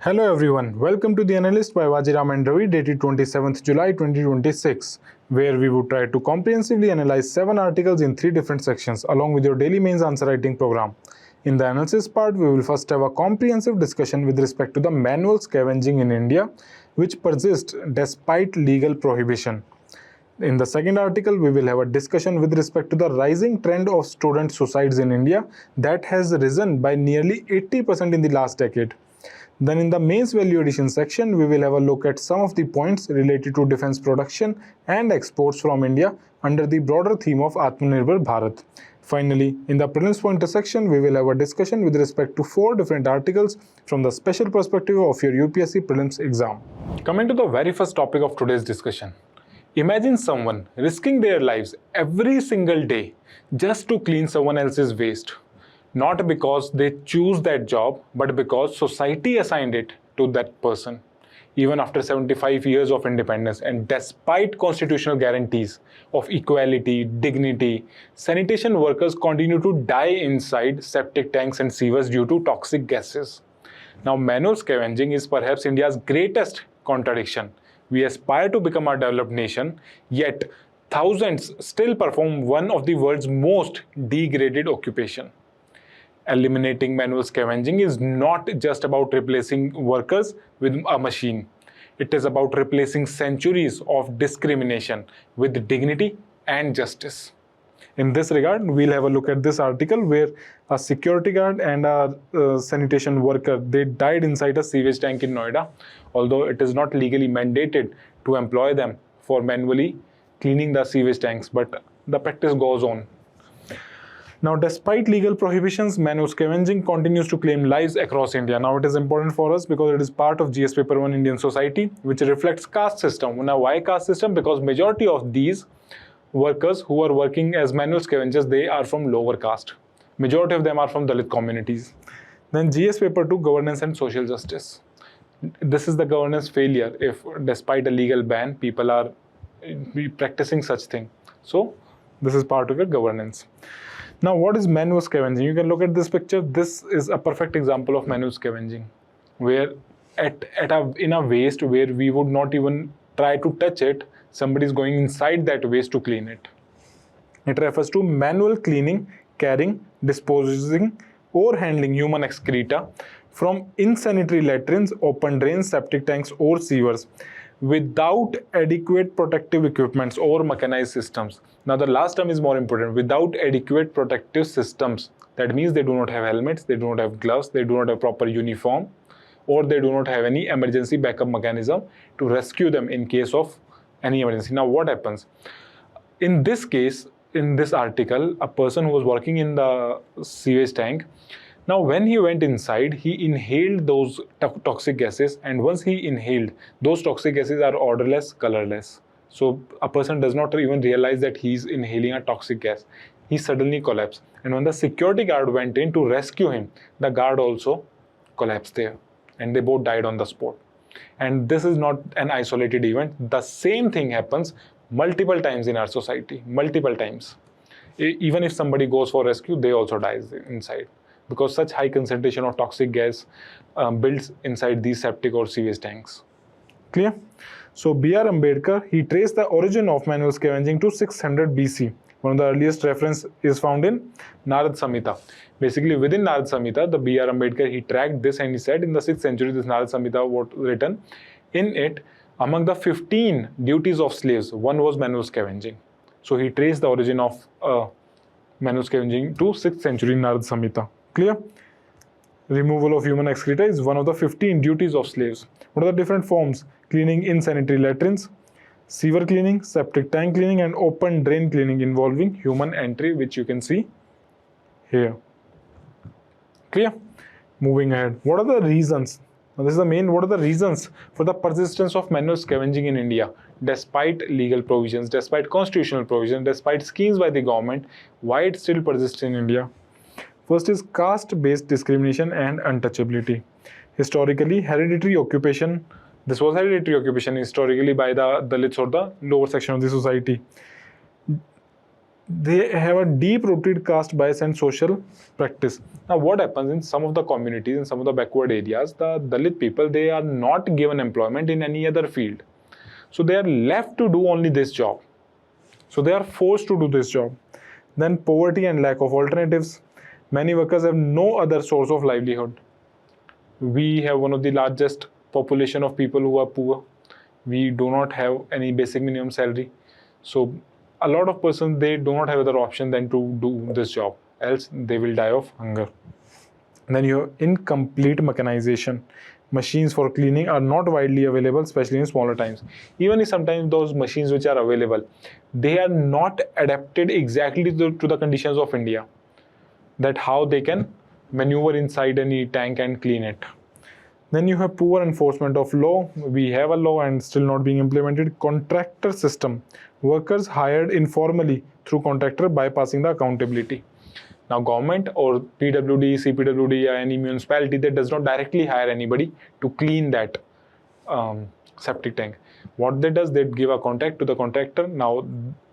Hello everyone, welcome to the Analyst by Vajiram and Ravi dated 27th July 2026, where we would try to comprehensively analyze 7 articles in 3 different sections along with your daily mains answer writing program. In the analysis part, we will first have a comprehensive discussion with respect to the manual scavenging in India, which persists despite legal prohibition. In the second article, we will have a discussion with respect to the rising trend of student suicides in India that has risen by nearly 80% in the last decade. Then in the mains value addition section, we will have a look at some of the points related to defense production and exports from India under the broader theme of Atmanirbhar Bharat. Finally, in the prelims pointer section, we will have a discussion with respect to 4 different articles from the special perspective of your UPSC prelims exam. Coming to the very first topic of today's discussion. Imagine someone risking their lives every single day just to clean someone else's waste. Not because they choose that job, but because society assigned it to that person. Even after 75 years of independence and despite constitutional guarantees of equality, dignity, sanitation workers continue to die inside septic tanks and sewers due to toxic gases. Now, manual scavenging is perhaps India's greatest contradiction. We aspire to become a developed nation, yet thousands still perform one of the world's most degraded occupation. Eliminating manual scavenging is not just about replacing workers with a machine. It is about replacing centuries of discrimination with dignity and justice. In this regard, we'll have a look at this article where a security guard and a sanitation worker, they died inside a sewage tank in Noida, although it is not legally mandated to employ them for manually cleaning the sewage tanks, but the practice goes on. Now, despite legal prohibitions, manual scavenging continues to claim lives across India. Now, it is important for us because it is part of GS Paper 1 Indian society, which reflects caste system. Now, why caste system? Because majority of these workers who are working as manual scavengers, they are from lower caste. Majority of them are from Dalit communities. Then GS Paper 2, governance and social justice. This is the governance failure if despite a legal ban, people are practicing such thing. So, this is part of your governance. Now, what is manual scavenging? You can look at this picture. This is a perfect example of manual scavenging, where in a waste where we would not even try to touch it, somebody is going inside that waste to clean it. It refers to manual cleaning, carrying, disposing, or handling human excreta from insanitary latrines, open drains, septic tanks, or sewers without adequate protective equipments or mechanized systems. Now, the last term is more important. Without adequate protective systems. That means they do not have helmets, they do not have gloves, they do not have proper uniform, or they do not have any emergency backup mechanism to rescue them in case of any emergency. Now, what happens? In this case, in this article, a person who was working in the sewage tank, now, when he went inside, he inhaled those toxic gases, and once he inhaled, those toxic gases are odorless, colorless. So, a person does not even realize that he's inhaling a toxic gas. He suddenly collapsed. And when the security guard went in to rescue him, the guard also collapsed there. And they both died on the spot. And this is not an isolated event. The same thing happens multiple times in our society, multiple times. Even if somebody goes for rescue, they also die inside, because such high concentration of toxic gas builds inside these septic or sewage tanks. Clear? So, B.R. Ambedkar, he traced the origin of manual scavenging to 600 BC. One of the earliest reference is found in Narad Samhita. Basically, within Narad Samhita, the B.R. Ambedkar, he tracked this and he said in the 6th century, this Narad Samhita was written. In it, among the 15 duties of slaves, one was manual scavenging. So, he traced the origin of manual scavenging to 6th century Narad Samhita. Clear? Removal of human excreta is one of the 15 duties of slaves. What are the different forms? Cleaning insanitary latrines, sewer cleaning, septic tank cleaning, and open drain cleaning involving human entry, which you can see here. Clear? Moving ahead. What are the reasons? Now, this is the main. What are the reasons for the persistence of manual scavenging in India? Despite legal provisions, despite constitutional provisions, despite schemes by the government, why it still persists in India? First is caste-based discrimination and untouchability. Historically, hereditary occupation. This was hereditary occupation historically by the Dalits or the lower section of the society. they have a deep-rooted caste bias and social practice. Now, what happens in some of the communities, in some of the backward areas, the Dalit people, they are not given employment in any other field. So they are left to do only this job. So they are forced to do this job. Then poverty and lack of alternatives. Many workers have no other source of livelihood. We have one of the largest population of people who are poor. We do not have any basic minimum salary. So a lot of persons, they do not have other option than to do this job, else they will die of hunger. And then you have incomplete mechanization. Machines for cleaning are not widely available, especially in smaller towns. Even if sometimes those machines which are available, they are not adapted exactly to the conditions of India, that how they can maneuver inside any tank and clean it. Then you have poor enforcement of law. We have a law and still not being implemented. Contractor system. Workers hired informally through contractor, bypassing the accountability. Now government or PWD, CPWD or any municipality that does not directly hire anybody to clean that septic tank. What they does, they give a contract to the contractor. Now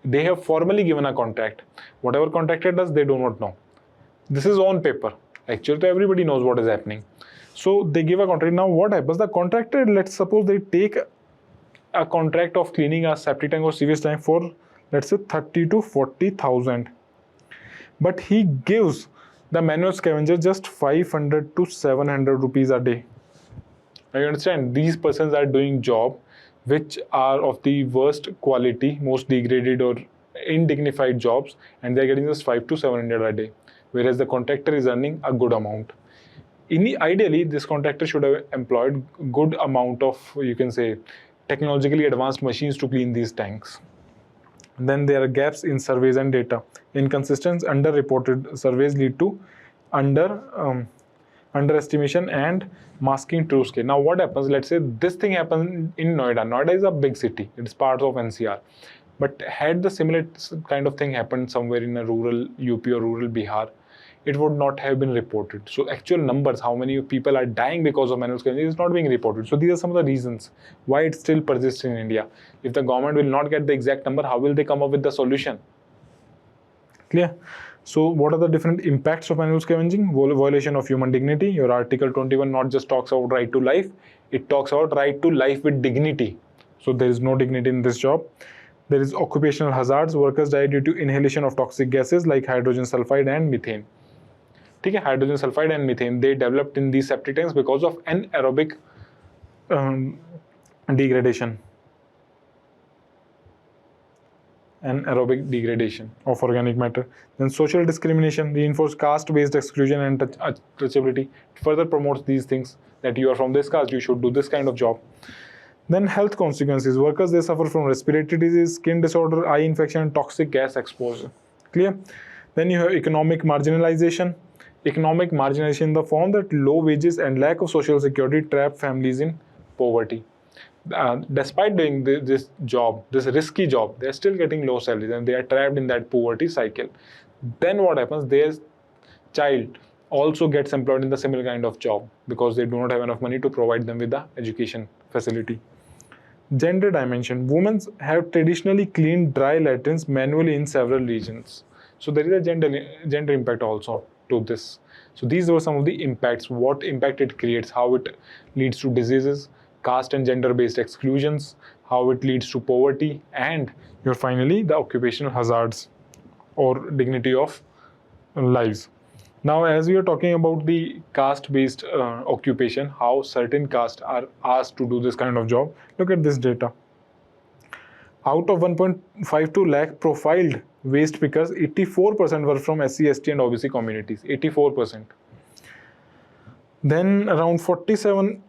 they have formally given a contract. Whatever contractor does, they do not know. This is on paper. Actually, everybody knows what is happening. So they give a contract. Now what happens? The contractor, let's suppose they take a contract of cleaning a septic tank or sewage tank for, let's say, 30 to 40,000. But he gives the manual scavenger just 500 to 700 rupees a day. Now you understand, these persons are doing job which are of the worst quality, most degraded or indignified jobs, and they're getting just 5 to 700 a day, whereas the contractor is earning a good amount. Ideally, this contractor should have employed good amount of, you can say, technologically advanced machines to clean these tanks. Then there are gaps in surveys and data. Inconsistent, underreported surveys lead to underestimation and masking true scale. Now what happens? Let's say this thing happens in Noida. Noida is a big city. It's part of NCR. But had the similar kind of thing happened somewhere in a rural UP or rural Bihar, it would not have been reported. So actual numbers, how many people are dying because of manual scavenging, is not being reported. So these are some of the reasons why it still persists in India. If the government will not get the exact number, how will they come up with the solution? Clear? So what are the different impacts of manual scavenging? Violation of human dignity. Your Article 21 not just talks about right to life, it talks about right to life with dignity. So there is no dignity in this job. There is occupational hazards. Workers die due to inhalation of toxic gases like hydrogen sulfide and methane. Okay, hydrogen sulfide and methane, they developed in these septic tanks because of anaerobic degradation. Anaerobic degradation of organic matter. Then social discrimination, reinforce caste-based exclusion and untouchability. Further promotes these things, that you are from this caste, you should do this kind of job. Then health consequences. Workers, they suffer from respiratory disease, skin disorder, eye infection, and toxic gas exposure. Clear? Then you have economic marginalization. Economic marginalization in the form that low wages and lack of social security trap families in poverty. Despite doing this job, this risky job, they're still getting low salaries and they are trapped in that poverty cycle. Then what happens? Their child also gets employed in the similar kind of job because they do not have enough money to provide them with the education facility. Gender dimension. Women have traditionally cleaned dry latrines manually in several regions. So there is a gender impact also to this. So these were some of the impacts, what impact it creates, how it leads to diseases, caste and gender-based exclusions, how it leads to poverty, and you're finally the occupational hazards or dignity of lives. Now, as we are talking about the caste-based occupation, how certain castes are asked to do this kind of job, look at this data. Out of 1.52 lakh profiled waste pickers, 84% were from SC, ST and OBC communities, 84%. Then around 47%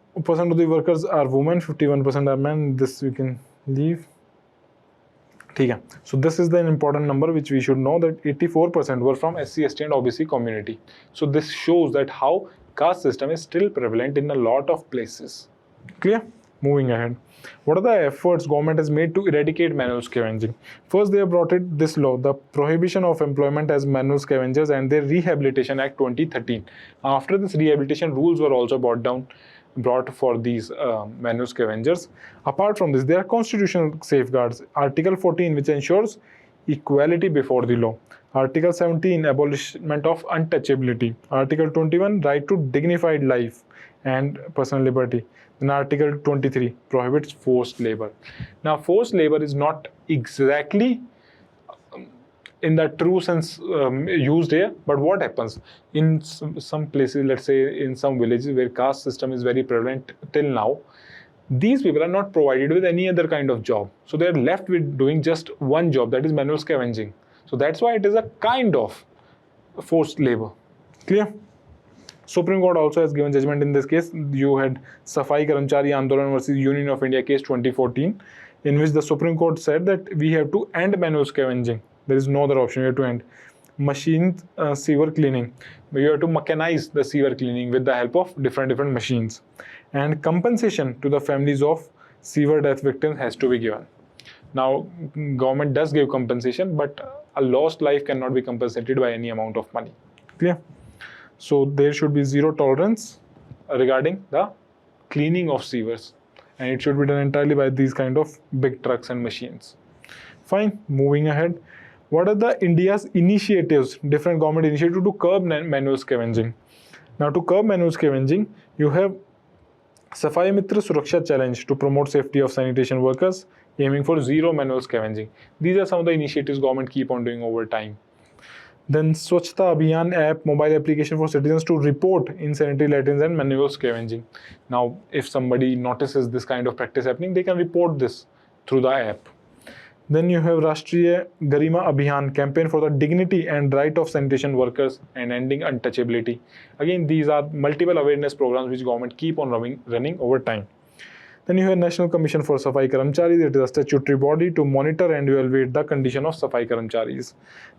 of the workers are women, 51% are men. This we can leave. Okay. So this is the important number which we should know, that 84% were from SC, ST and OBC community. So this shows that how caste system is still prevalent in a lot of places. Clear? Moving ahead. What are the efforts government has made to eradicate manual scavenging? First, they have brought this law, the Prohibition of Employment as Manual Scavengers and their Rehabilitation Act 2013. After this rehabilitation, rules were also brought for these manual scavengers. Apart from this, there are constitutional safeguards. Article 14, which ensures equality before the law. Article 17, abolishment of untouchability. Article 21, right to dignified life and personal liberty. Then Article 23 prohibits forced labor. Now, forced labor is not exactly in the true sense used here, but what happens in some places, let's say in some villages where caste system is very prevalent till now, these people are not provided with any other kind of job, so they're left with doing just one job, that is manual scavenging. So that's why it is a kind of forced labor. Clear? Supreme Court also has given judgment in this case. You had Safai Karamchari Andolan versus Union of India case 2014, in which the Supreme Court said that we have to end manual scavenging. There is no other option. We have to end machine sewer cleaning. You have to mechanize the sewer cleaning with the help of different machines. And compensation to the families of sewer death victims has to be given. Now, government does give compensation, but a lost life cannot be compensated by any amount of money. Clear? So there should be zero tolerance regarding the cleaning of sewers, and it should be done entirely by these kind of big trucks and machines. Fine, moving ahead. What are the India's initiatives, different government initiatives to curb manual scavenging? Now, to curb manual scavenging, you have Safai Mitra Suraksha Challenge to promote safety of sanitation workers, aiming for zero manual scavenging. These are some of the initiatives government keep on doing over time. Then Swachhta Abhiyan app, mobile application for citizens to report insanitary latrines and manual scavenging. Now, if somebody notices this kind of practice happening, they can report this through the app. Then you have Rashtriya Garima Abhiyan, campaign for the dignity and right of sanitation workers and ending untouchability. Again, these are multiple awareness programs which government keep on running over time. Then you have National Commission for Safai Karamcharis. It is a statutory body to monitor and evaluate the condition of Safai Karamcharis.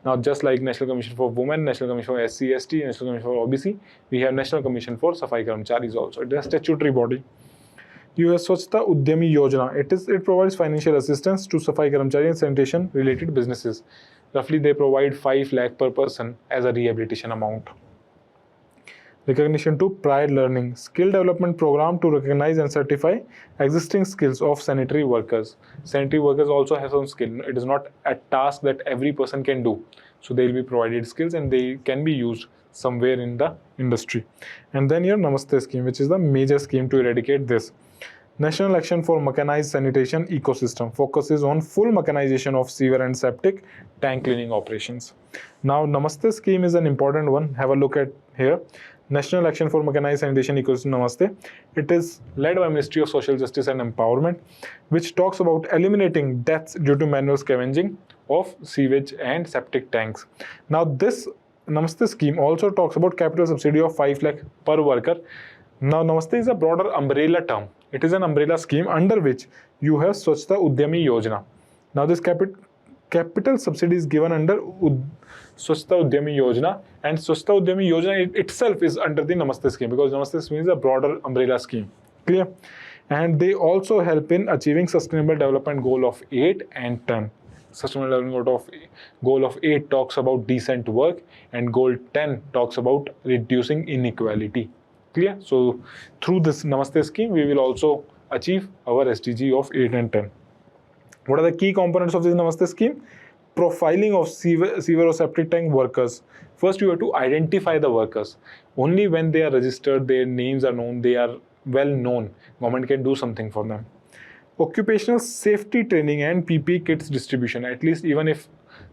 Now, just like National Commission for Women, National Commission for SC, ST, National Commission for OBC, we have National Commission for Safai Karamcharis also. It is a statutory body. You have Swachhta Udyami Yojana. It provides financial assistance to Safai Karamchari and sanitation related businesses. Roughly, they provide 5 lakh per person as a rehabilitation amount. Recognition to prior learning, skill development program to recognize and certify existing skills of sanitary workers. Sanitary workers also have some skill. It is not a task that every person can do. So they will be provided skills and they can be used somewhere in the industry. And then your Namaste scheme, which is the major scheme to eradicate this. National Action for Mechanized Sanitation Ecosystem focuses on full mechanization of sewer and septic tank cleaning operations. Now, Namaste scheme is an important one. Have a look at here. National Action for Mechanized Sanitation Ecosystem Namaste. It is led by Ministry of Social Justice and Empowerment, which talks about eliminating deaths due to manual scavenging of sewage and septic tanks. Now, this Namaste scheme also talks about capital subsidy of 5 lakh per worker. Now, Namaste is a broader umbrella term. It is an umbrella scheme under which you have Swachhta Udyami Yojana. Now, this capital subsidy is given under Swachhta Udyami Yojana, and Swachhta Udyami Yojana itself is under the Namaste scheme, because Namaste scheme is a broader umbrella scheme. Clear? And they also help in achieving Sustainable Development Goal of 8 and 10. Sustainable Development Goal of 8 talks about decent work, and Goal 10 talks about reducing inequality. Clear? So, through this Namaste scheme, we will also achieve our SDG of 8 and 10. What are the key components of this Namaste scheme? Profiling of sewer or septic tank workers. First, you have to identify the workers. Only when they are registered, their names are known, they are well known, government can do something for them. Occupational safety training and PPE kits distribution, at least even if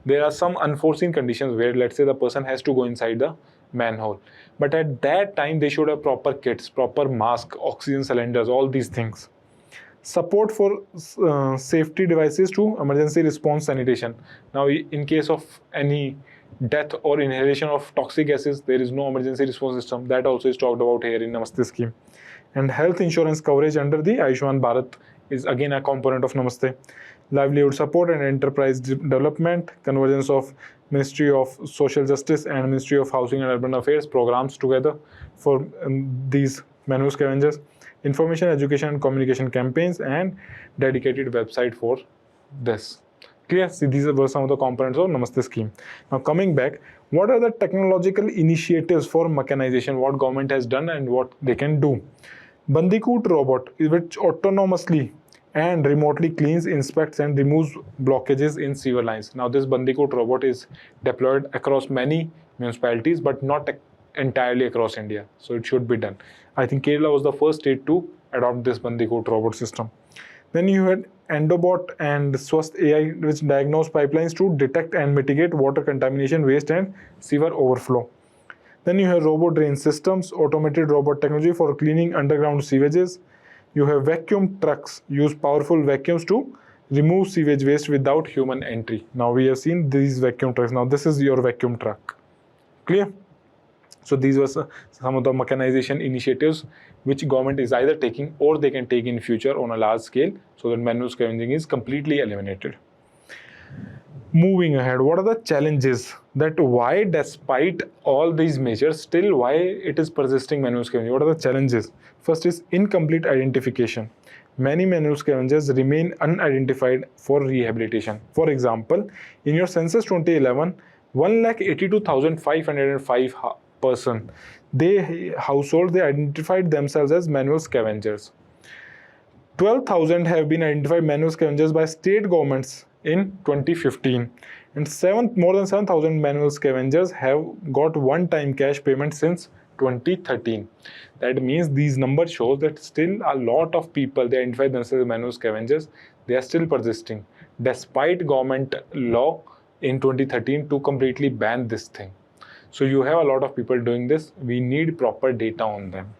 there are some unforeseen conditions where, let's say, the person has to go inside the manhole. But at that time, they should have proper kits, proper mask, oxygen cylinders, all these things. Support for safety devices to emergency response sanitation. Now, in case of any death or inhalation of toxic gases, there is no emergency response system. That also is talked about here in Namaste scheme. And health insurance coverage under the Ayushman Bharat is again a component of Namaste. Livelihood support and enterprise development, convergence of Ministry of Social Justice and Ministry of Housing and Urban Affairs programs together for these manual scavengers. Information, education and communication campaigns, and dedicated website for this. Clear? See, these were some of the components of Namaste scheme. Now, coming back, what are the technological initiatives for mechanization, what government has done and what they can do? Bandicoot robot, which autonomously and remotely cleans, inspects and removes blockages in sewer lines. Now this Bandicoot robot is deployed across many municipalities but not entirely across India, so it should be done. I think Kerala was the first state to adopt this Bandicoot robot system. Then you had Endobot and Swast AI, which diagnose pipelines to detect and mitigate water contamination, waste and sewer overflow. Then you have robot drain systems, automated robot technology for cleaning underground sewages. You have vacuum trucks, use powerful vacuums to remove sewage waste without human entry. Now we have seen these vacuum trucks. Now this is your vacuum truck. Clear? So these were some of the mechanization initiatives which government is either taking or they can take in future on a large scale, so that manual scavenging is completely eliminated. Moving ahead, what are the challenges that why despite all these measures still why it is persisting manual scavenging? What are the challenges? First is incomplete identification. Many manual scavengers remain unidentified for rehabilitation. For example, in your census 2011, 1,82,505 person household they identified themselves as manual scavengers. 12,000 have been identified manual scavengers by state governments in 2015, and more than 7,000 manual scavengers have got one-time cash payment since 2013. That means these numbers show that still a lot of people they identify themselves as manual scavengers. They are still persisting despite government law in 2013 to completely ban this thing. So you have a lot of people doing this. We need proper data on them.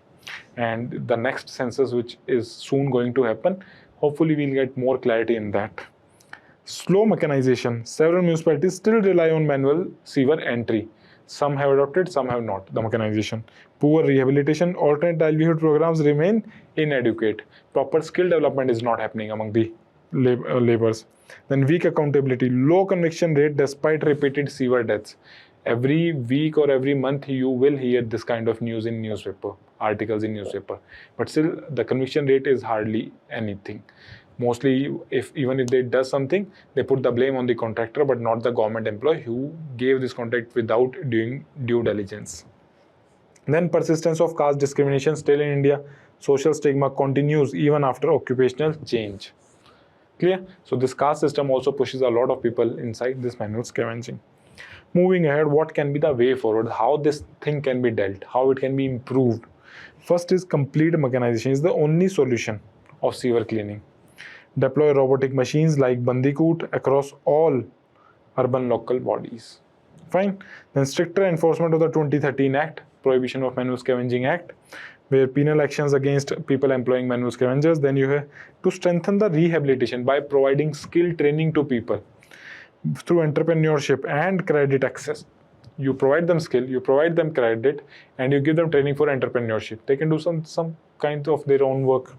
And the next census, which is soon going to happen, hopefully we'll get more clarity in that. Slow mechanization. Several municipalities still rely on manual sewer entry. Some have adopted, some have not, the mechanization. Poor rehabilitation, alternate livelihood programs remain inadequate. Proper skill development is not happening among the laborers. Then weak accountability, low conviction rate despite repeated sewer deaths. Every week or every month you will hear this kind of news in newspaper, articles in newspaper, but still the conviction rate is hardly anything. Mostly even if they does something, they put the blame on the contractor but not the government employee who gave this contract without doing due diligence. Then persistence of caste discrimination still in India. Social stigma continues even after occupational change. Clear? So this caste system also pushes a lot of people inside this manual scavenging. Moving ahead, what can be the way forward? How this thing can be dealt? How it can be improved? First is complete mechanization is the only solution of sewer cleaning. Deploy robotic machines like Bandicoot across all urban local bodies. Fine. Then stricter enforcement of the 2013 Act, Prohibition of Manual Scavenging Act, where penal actions against people employing manual scavengers. Then you have to strengthen the rehabilitation by providing skill training to people through entrepreneurship and credit access. You provide them skill, you provide them credit, and you give them training for entrepreneurship. They can do some kind of their own work.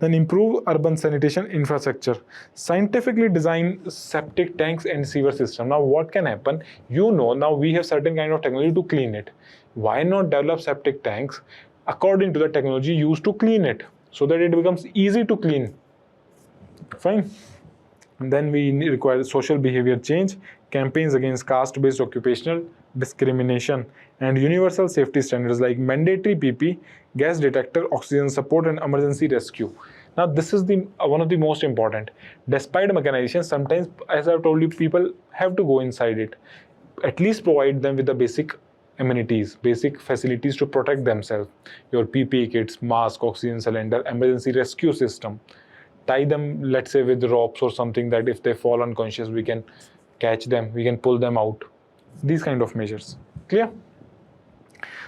Then improve urban sanitation infrastructure. Scientifically design septic tanks and sewer system. Now what can happen? Now we have certain kind of technology to clean it. Why not develop septic tanks according to the technology used to clean it, so that it becomes easy to clean? Fine. And then we require social behavior change, campaigns against caste-based occupational discrimination, and universal safety standards like mandatory PP, gas detector, oxygen support, and emergency rescue. Now this is one of the most important. Despite mechanization, sometimes, as I've told you, people have to go inside it. At least provide them with the basic amenities, basic facilities to protect themselves. Your PPE kits, mask, oxygen cylinder, emergency rescue system. Tie them, let's say, with ropes or something, that if they fall unconscious, we can catch them, we can pull them out. These kind of measures. Clear?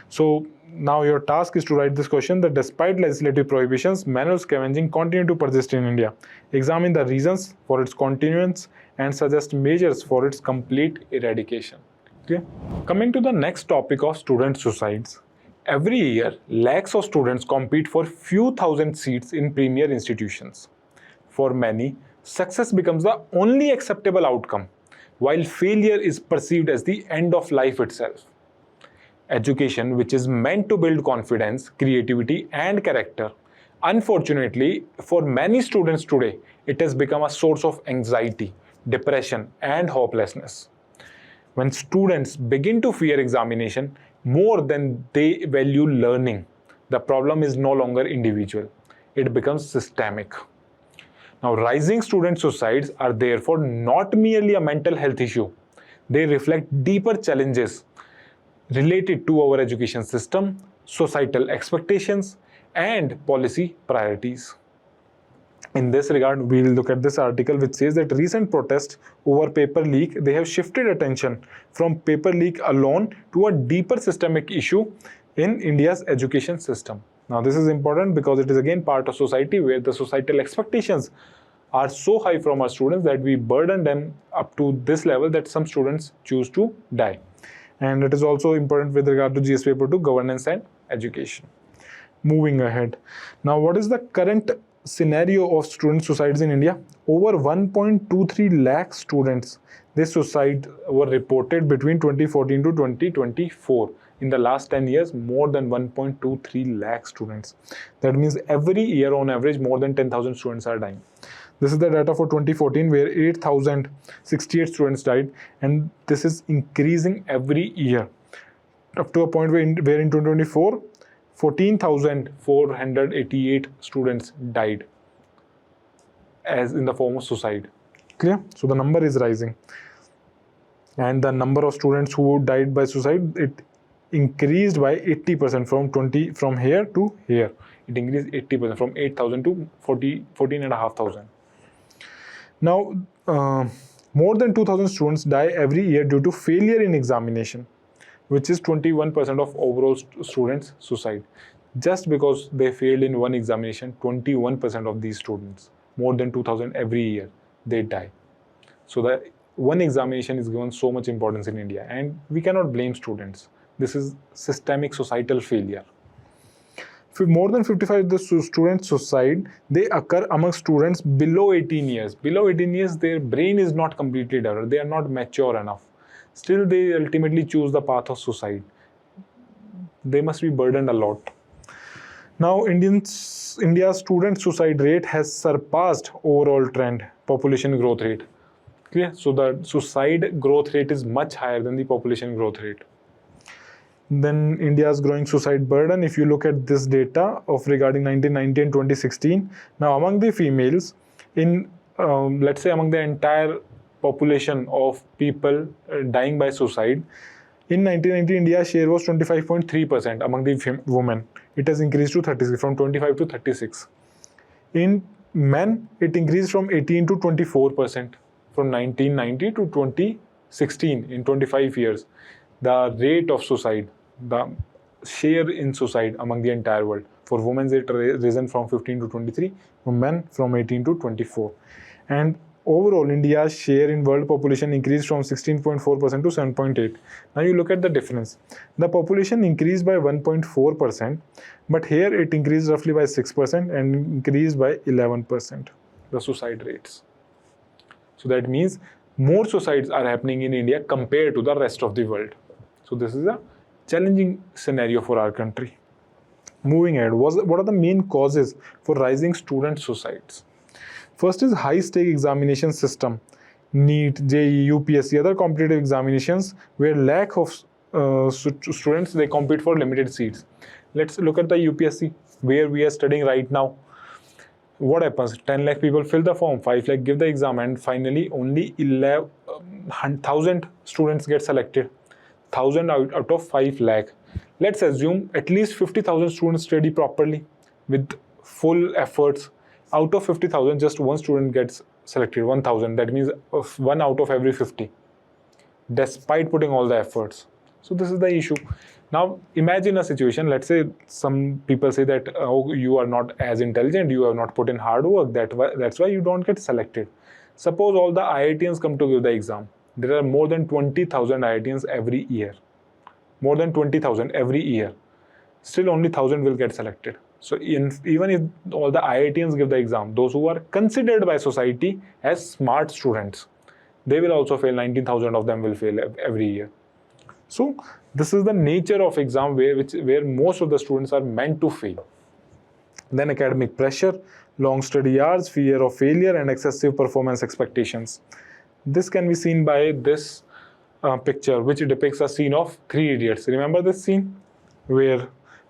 So now your task is to write this question that despite legislative prohibitions, manual scavenging continue to persist in India. Examine the reasons for its continuance and suggest measures for its complete eradication. Okay. Coming to the next topic of student suicides. Every year, lakhs of students compete for few thousand seats in premier institutions. For many, success becomes the only acceptable outcome, while failure is perceived as the end of life itself. Education, which is meant to build confidence, creativity, and character, unfortunately, for many students today, it has become a source of anxiety, depression, and hopelessness. When students begin to fear examination more than they value learning, the problem is no longer individual. It becomes systemic. Now, rising student suicides are therefore not merely a mental health issue. They reflect deeper challenges related to our education system, societal expectations, and policy priorities. In this regard, we will look at this article which says that recent protests over paper leak, they have shifted attention from paper leak alone to a deeper systemic issue in India's education system. Now, this is important because it is again part of society where the societal expectations are so high from our students that we burden them up to this level that some students choose to die. And it is also important with regard to GS paper 2, governance and education. Moving ahead. Now, what is the current scenario of student suicides in India? Over 1.23 lakh students, this suicide were reported between 2014 to 2024. In the last 10 years, more than 1.23 lakh students. That means every year on average, more than 10,000 students are dying. This is the data for 2014 where 8,068 students died, and this is increasing every year up to a point where in 2024, 14,488 students died as in the form of suicide. Clear? So the number is rising. And the number of students who died by suicide, it increased by 80% from here to here. It increased 80% from 8,000 to 14,500. Now, more than 2,000 students die every year due to failure in examination, which is 21% of overall students' suicide. Just because they failed in one examination, 21% of these students, more than 2,000 every year, they die. So that one examination is given so much importance in India, and we cannot blame students. This is systemic societal failure. More than 55% of the students' suicide, they occur among students below 18 years. Below 18 years, their brain is not completely developed. They are not mature enough. Still, they ultimately choose the path of suicide. They must be burdened a lot. Now, India's student suicide rate has surpassed overall trend, population growth rate. Clear? So the suicide growth rate is much higher than the population growth rate. Then India's growing suicide burden, if you look at this data of regarding 1990 and 2016, now among the females, in let's say among the entire population of people dying by suicide, in 1990 India's share was 25.3% among the women. It has increased to 36, from 25 to 36. In men, it increased from 18 to 24% from 1990 to 2016, in 25 years. The rate of suicide, the share in suicide among the entire world. For women, it risen from 15 to 23, for men from 18 to 24. And overall, India's share in world population increased from 16.4% to 7.8%. Now you look at the difference. The population increased by 1.4%, but here it increased roughly by 6% and increased by 11%, the suicide rates. So that means more suicides are happening in India compared to the rest of the world. So this is a challenging scenario for our country. Moving ahead, what are the main causes for rising student suicides? First is high-stake examination system, NEET, JEE, UPSC, other competitive examinations where lack of students, they compete for limited seats. Let's look at the UPSC where we are studying right now. What happens? 10 lakh people fill the form, 5 lakh give the exam, and finally only 1,000 students get selected. 1,000 out of 5 lakh. Let's assume at least 50,000 students study properly with full efforts. Out of 50,000, just one student gets selected, 1,000. That means 1 out of every 50, despite putting all the efforts. So this is the issue. Now imagine a situation, let's say some people say that, oh, you are not as intelligent, you have not put in hard work, that's why you don't get selected. Suppose all the IITians come to give the exam. There are more than 20,000 IITians every year. More than 20,000 every year. Still only 1,000 will get selected. So even if all the IITians give the exam, those who are considered by society as smart students, they will also fail. 19,000 of them will fail every year. So this is the nature of exam where most of the students are meant to fail. Then academic pressure, long study hours, fear of failure, and excessive performance expectations. This can be seen by this picture, which depicts a scene of Three Idiots. Remember this scene where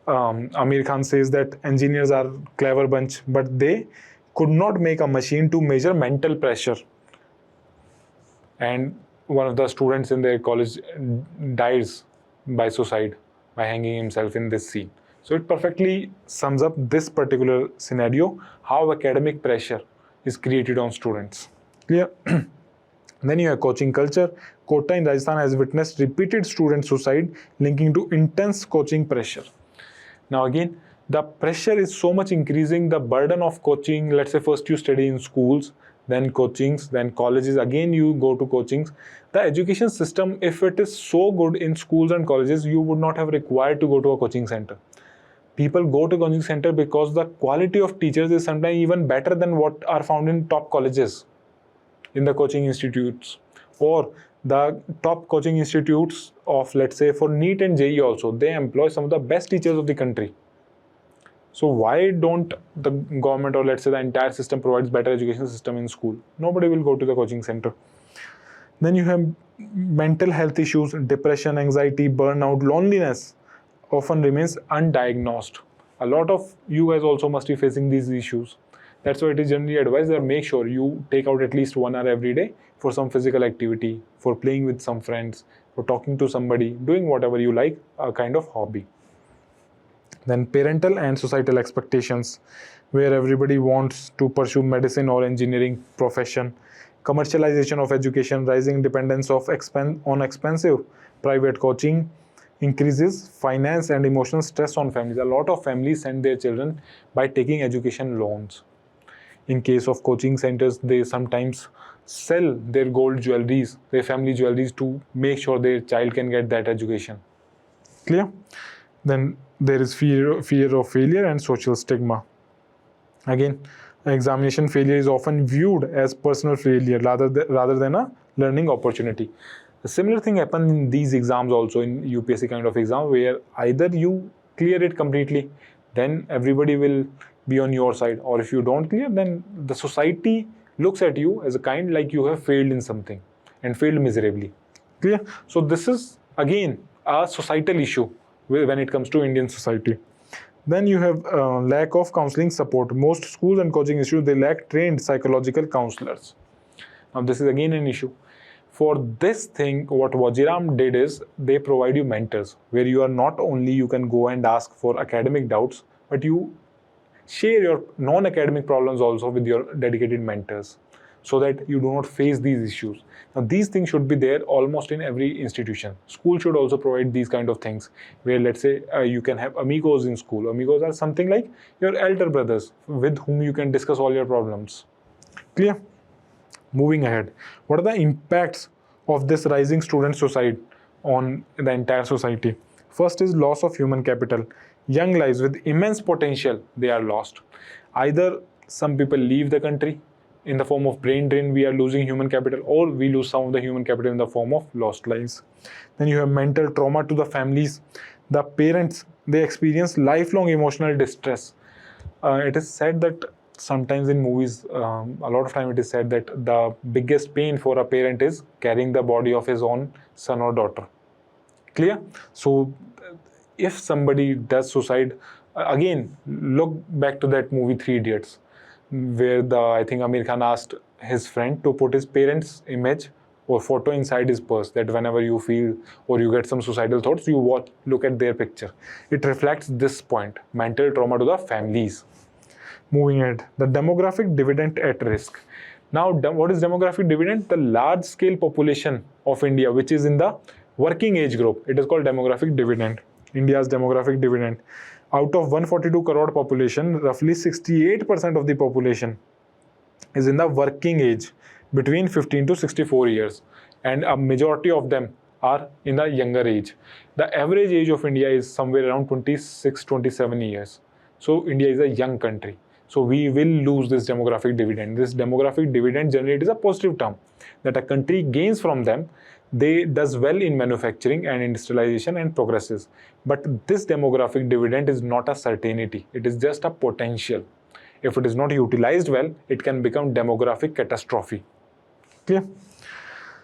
Amir Khan says that engineers are clever bunch, but they could not make a machine to measure mental pressure. And one of the students in their college dies by suicide, by hanging himself in this scene. So it perfectly sums up this particular scenario, how academic pressure is created on students. Clear? Then you have coaching culture. Kota in Rajasthan has witnessed repeated student suicide linking to intense coaching pressure. Now again, the pressure is so much increasing, the burden of coaching. Let's say first you study in schools, then coachings, then colleges, again you go to coachings. The education system, if it is so good in schools and colleges, you would not have required to go to a coaching center. People go to coaching center because the quality of teachers is sometimes even better than what are found in top colleges, in the coaching institutes, or the top coaching institutes of, let's say, for NEET and JEE also, they employ some of the best teachers of the country. So why don't the government, or let's say the entire system, provides better education system in school? Nobody will go to the coaching center. Then you have mental health issues, depression, anxiety, burnout, loneliness often remains undiagnosed. A lot of you guys also must be facing these issues. That's why it is generally advised that make sure you take out at least 1 hour every day for some physical activity, for playing with some friends, for talking to somebody, doing whatever you like, a kind of hobby. Then parental and societal expectations, where everybody wants to pursue medicine or engineering profession. Commercialization of education, rising dependence of on expensive private coaching increases finance and emotional stress on families. A lot of families send their children by taking education loans. In case of coaching centers, they sometimes sell their gold jewelries, their family jewelries, to make sure their child can get that education. Clear? Then there is fear of failure and social stigma. Again, examination failure is often viewed as personal failure rather than a learning opportunity. A similar thing happens in these exams also, in UPSC kind of exam, where either you clear it completely, then everybody will be on your side, or if you don't clear, then the society looks at you as a kind like you have failed in something and failed miserably. Clear? So this is again a societal issue when it comes to Indian society. Then you have lack of counseling support. Most schools and coaching institutes, they lack trained psychological counselors. Now this is again an issue. For this thing, what Vajiram did is they provide you mentors, where you are not only you can go and ask for academic doubts, but you share your non-academic problems also with your dedicated mentors, so that you do not face these issues. Now these things should be there almost in every institution. School should also provide these kind of things, where let's say you can have amigos in school. Amigos are something like your elder brothers with whom you can discuss all your problems. Clear? Moving ahead, what are the impacts of this rising student suicide on the entire society? First is loss of human capital. Young lives with immense potential, they are lost. Either some people leave the country in the form of brain drain, we are losing human capital, or we lose some of the human capital in the form of lost lives. Then you have mental trauma to the families. The parents, they experience lifelong emotional distress. It is said that sometimes in movies, a lot of time it is said that the biggest pain for a parent is carrying the body of his own son or daughter. Clear? So if somebody does suicide, again, look back to that movie 3 Idiots, where I think Amir Khan asked his friend to put his parents' image or photo inside his purse, that whenever you feel or you get some suicidal thoughts, you look at their picture. It reflects this point, mental trauma to the families. Moving ahead, the demographic dividend at risk. Now, what is demographic dividend? The large-scale population of India, which is in the working age group, it is called demographic dividend. India's demographic dividend. Out of 142 crore population, roughly 68% of the population is in the working age, between 15 to 64 years, and a majority of them are in the younger age. The average age of India is somewhere around 26-27 years. So India is a young country. So we will lose this demographic dividend. This demographic dividend generally is a positive term, that a country gains from them. They does well in manufacturing and industrialization and progresses. But this demographic dividend is not a certainty. It is just a potential. If it is not utilized well, it can become demographic catastrophe. Clear?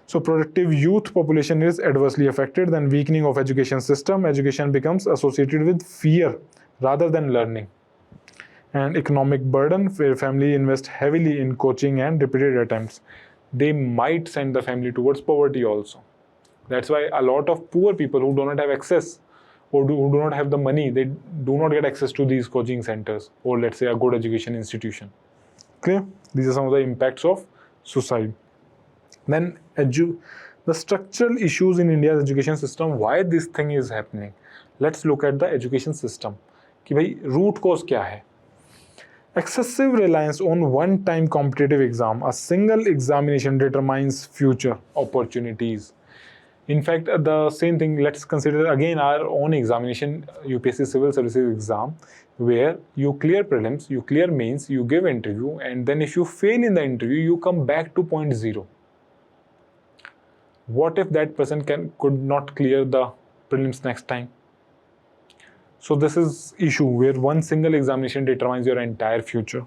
So productive youth population is adversely affected. Then weakening of education system. Education becomes associated with fear rather than learning. and economic burden, where family invest heavily in coaching and repeated attempts. They might send the family towards poverty also. That's why a lot of poor people who do not have access or who do not have the money, they do not get access to these coaching centers or let's say a good education institution. Clear? These are some of the impacts of suicide. Then the structural issues in India's education system, why this thing is happening. Let's look at the education system. कि भाई root cause क्या है? Excessive reliance on one-time competitive exam. A single examination determines future opportunities. In fact, the same thing, let's consider again our own examination, UPSC Civil Services exam, where you clear prelims, you clear mains, you give interview, and then if you fail in the interview, you come back to point zero. What if that person could not clear the prelims next time? So this is issue where one single examination determines your entire future.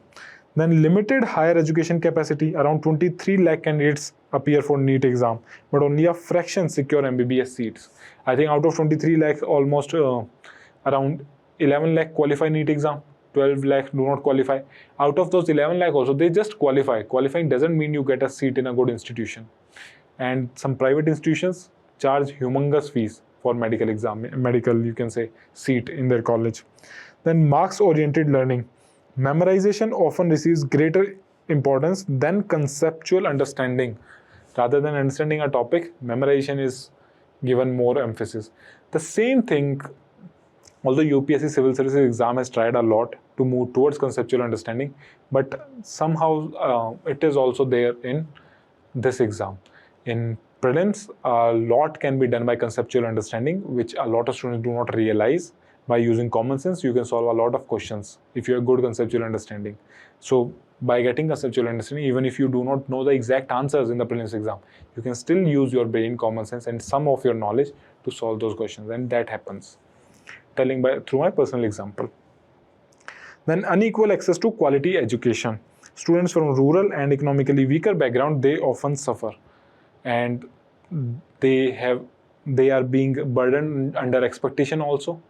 Then limited higher education capacity. Around 23 lakh candidates appear for NEET exam, but only a fraction secure MBBS seats. I think out of 23 lakh, almost around 11 lakh qualify NEET exam. 12 lakh do not qualify. Out of those 11 lakh also, they just qualify. Qualifying doesn't mean you get a seat in a good institution. And some private institutions charge humongous fees for medical you can say, seat in their college. Then marks-oriented learning. Memorization often receives greater importance than conceptual understanding. Rather than understanding a topic, memorization is given more emphasis. The same thing, although UPSC Civil Services exam has tried a lot to move towards conceptual understanding, but somehow it is also there in this exam. In prelims, a lot can be done by conceptual understanding, which a lot of students do not realize. By using common sense, you can solve a lot of questions if you have good conceptual understanding. So by getting conceptual understanding, even if you do not know the exact answers in the prelims exam, you can still use your brain, common sense, and some of your knowledge to solve those questions, and that happens. Telling through my personal example. Then unequal access to quality education. Students from rural and economically weaker background, they often suffer, and they are being burdened under expectation also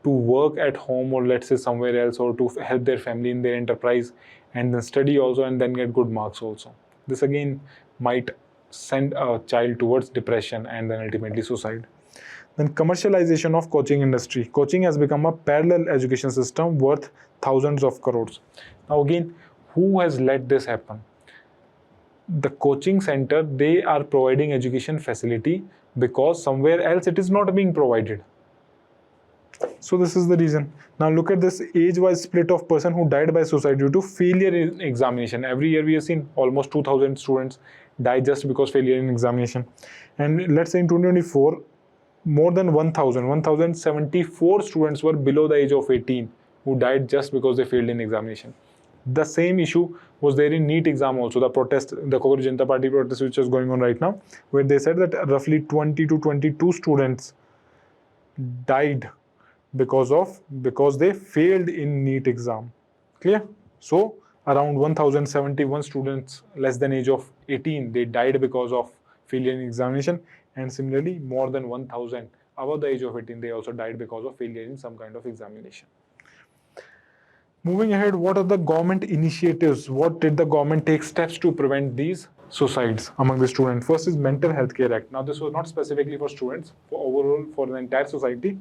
to work at home or let's say somewhere else, or to help their family in their enterprise, and then study also, and then get good marks also. This again might send a child towards depression and then ultimately suicide. Then commercialization of coaching industry. Coaching has become a parallel education system worth thousands of crores. Now again, who has let this happen? The coaching center, they are providing education facility because somewhere else it is not being provided. So this is the reason. Now look at this age-wise split of person who died by suicide due to failure in examination. Every year we have seen almost 2,000 students die just because failure in examination. And let's say in 2024, more than 1,074 students were below the age of 18 who died just because they failed in examination. The same issue was there in NEET exam also, the protest, the Cockroach Janata Party protest which is going on right now, where they said that roughly 20 to 22 students died because they failed in NEET exam. Clear? So around 1,071 students less than age of 18, they died because of failure in examination, and similarly more than 1,000 above the age of 18, they also died because of failure in some kind of examination. Moving ahead, what are the government initiatives? What did the government take steps to prevent these suicides among the students? First is Mental Health Care Act. Now this was not specifically for students, for overall for the entire society,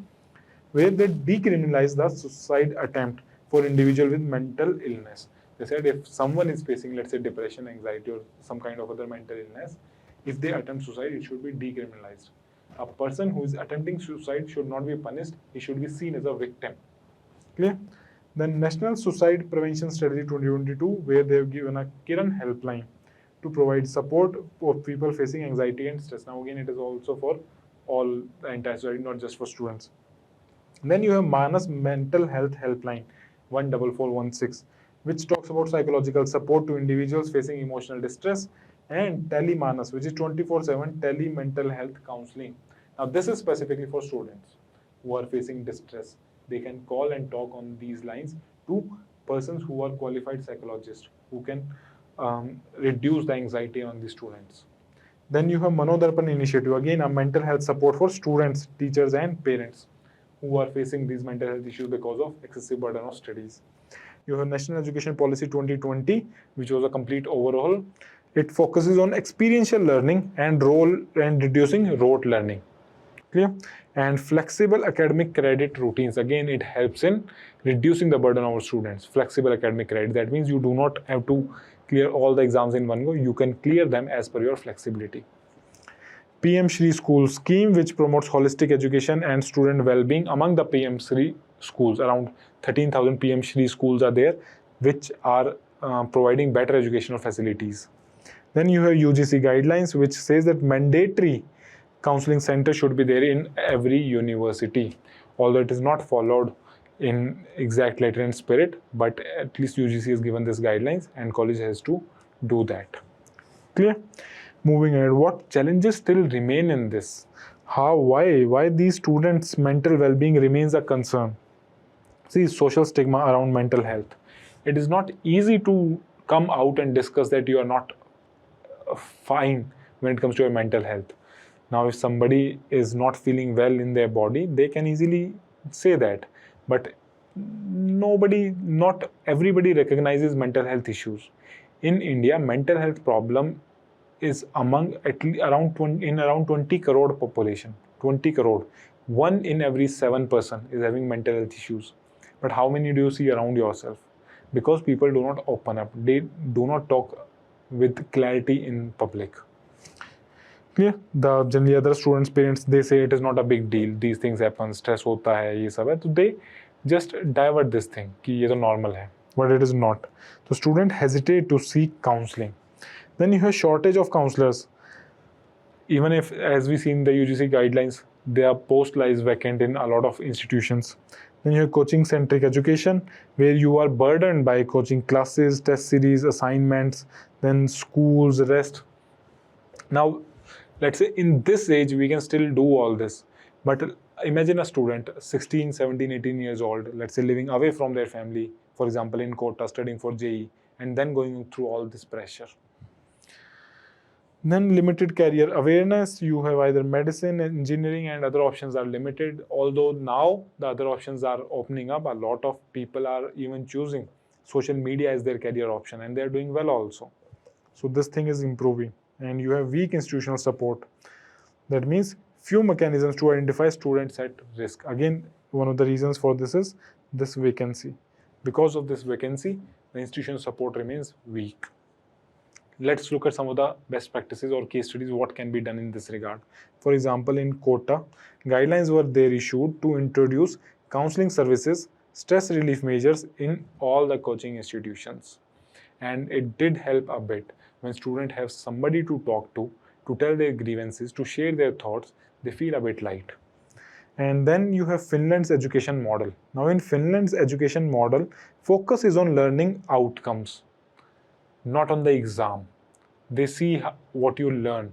where they decriminalized the suicide attempt for individual with mental illness. They said if someone is facing, let's say, depression, anxiety, or some kind of other mental illness, if they attempt suicide, it should be decriminalized. A person who is attempting suicide should not be punished. He should be seen as a victim. Clear? Then National Suicide Prevention Strategy 2022, where they have given a Kiran helpline to provide support for people facing anxiety and stress. Now again, it is also for all the entire society, not just for students. Then you have Manas Mental Health Helpline 14416, which talks about psychological support to individuals facing emotional distress, and Telemanas, which is 24/7 tele-mental health counseling. Now this is specifically for students who are facing distress. They can call and talk on these lines to persons who are qualified psychologists who can reduce the anxiety on the students. Then you have Manodarpan initiative, again a mental health support for students, teachers and parents who are facing these mental health issues because of excessive burden of studies. You have National Education Policy 2020, which was a complete overhaul. It focuses on experiential learning and reducing rote learning. Clear? And flexible academic credit routines. Again, it helps in reducing the burden on our students. Flexible academic credit. That means you do not have to clear all the exams in one go. You can clear them as per your flexibility. PM Shri School scheme, which promotes holistic education and student well-being among the PM Shri schools. Around 13,000 PM Shri schools are there, which are providing better educational facilities. Then you have UGC guidelines, which says that mandatory counseling center should be there in every university. Although it is not followed in exact letter and spirit, but at least UGC has given this guidelines and college has to do that. Clear? Moving ahead, what challenges still remain in this? Why these students' mental well-being remains a concern? See, social stigma around mental health. It is not easy to come out and discuss that you are not fine when it comes to your mental health. Now, if somebody is not feeling well in their body, they can easily say that. But not everybody recognizes mental health issues. In India, mental health problem is among at least around 20 crore population. 20 crore. 1 in every 7 person is having mental health issues. But how many do you see around yourself? Because people do not open up. They do not talk with clarity in public. Clear? The generally other students' parents, they say it is not a big deal. These things happen. Stress होता है, ये सब है. So they just divert this thing कि ये तो normal है. But it is not. So students hesitate to seek counseling. Then you have shortage of counselors. Even if, as we see in the UGC guidelines, their post lies vacant in a lot of institutions. Then you have coaching-centric education, where you are burdened by coaching classes, test series, assignments, then schools, rest. Now, let's say in this age, we can still do all this. But imagine a student, 16, 17, 18 years old, let's say living away from their family, for example, in Kota, studying for JEE, and then going through all this pressure. Then limited career awareness. You have either medicine, engineering, and other options are limited. Although now the other options are opening up, a lot of people are even choosing social media as their career option, and they're doing well also. So this thing is improving. And you have weak institutional support. That means few mechanisms to identify students at risk. Again, one of the reasons for this is this vacancy. Because of this vacancy, the institutional support remains weak. Let's look at some of the best practices or case studies, what can be done in this regard. For example, in Kota, guidelines were there issued to introduce counseling services, stress relief measures in all the coaching institutions. And it did help a bit. When students have somebody to talk to tell their grievances, to share their thoughts, they feel a bit light. And then you have Finland's education model. Now in Finland's education model, focus is on learning outcomes, not on the exam. They see what you learn.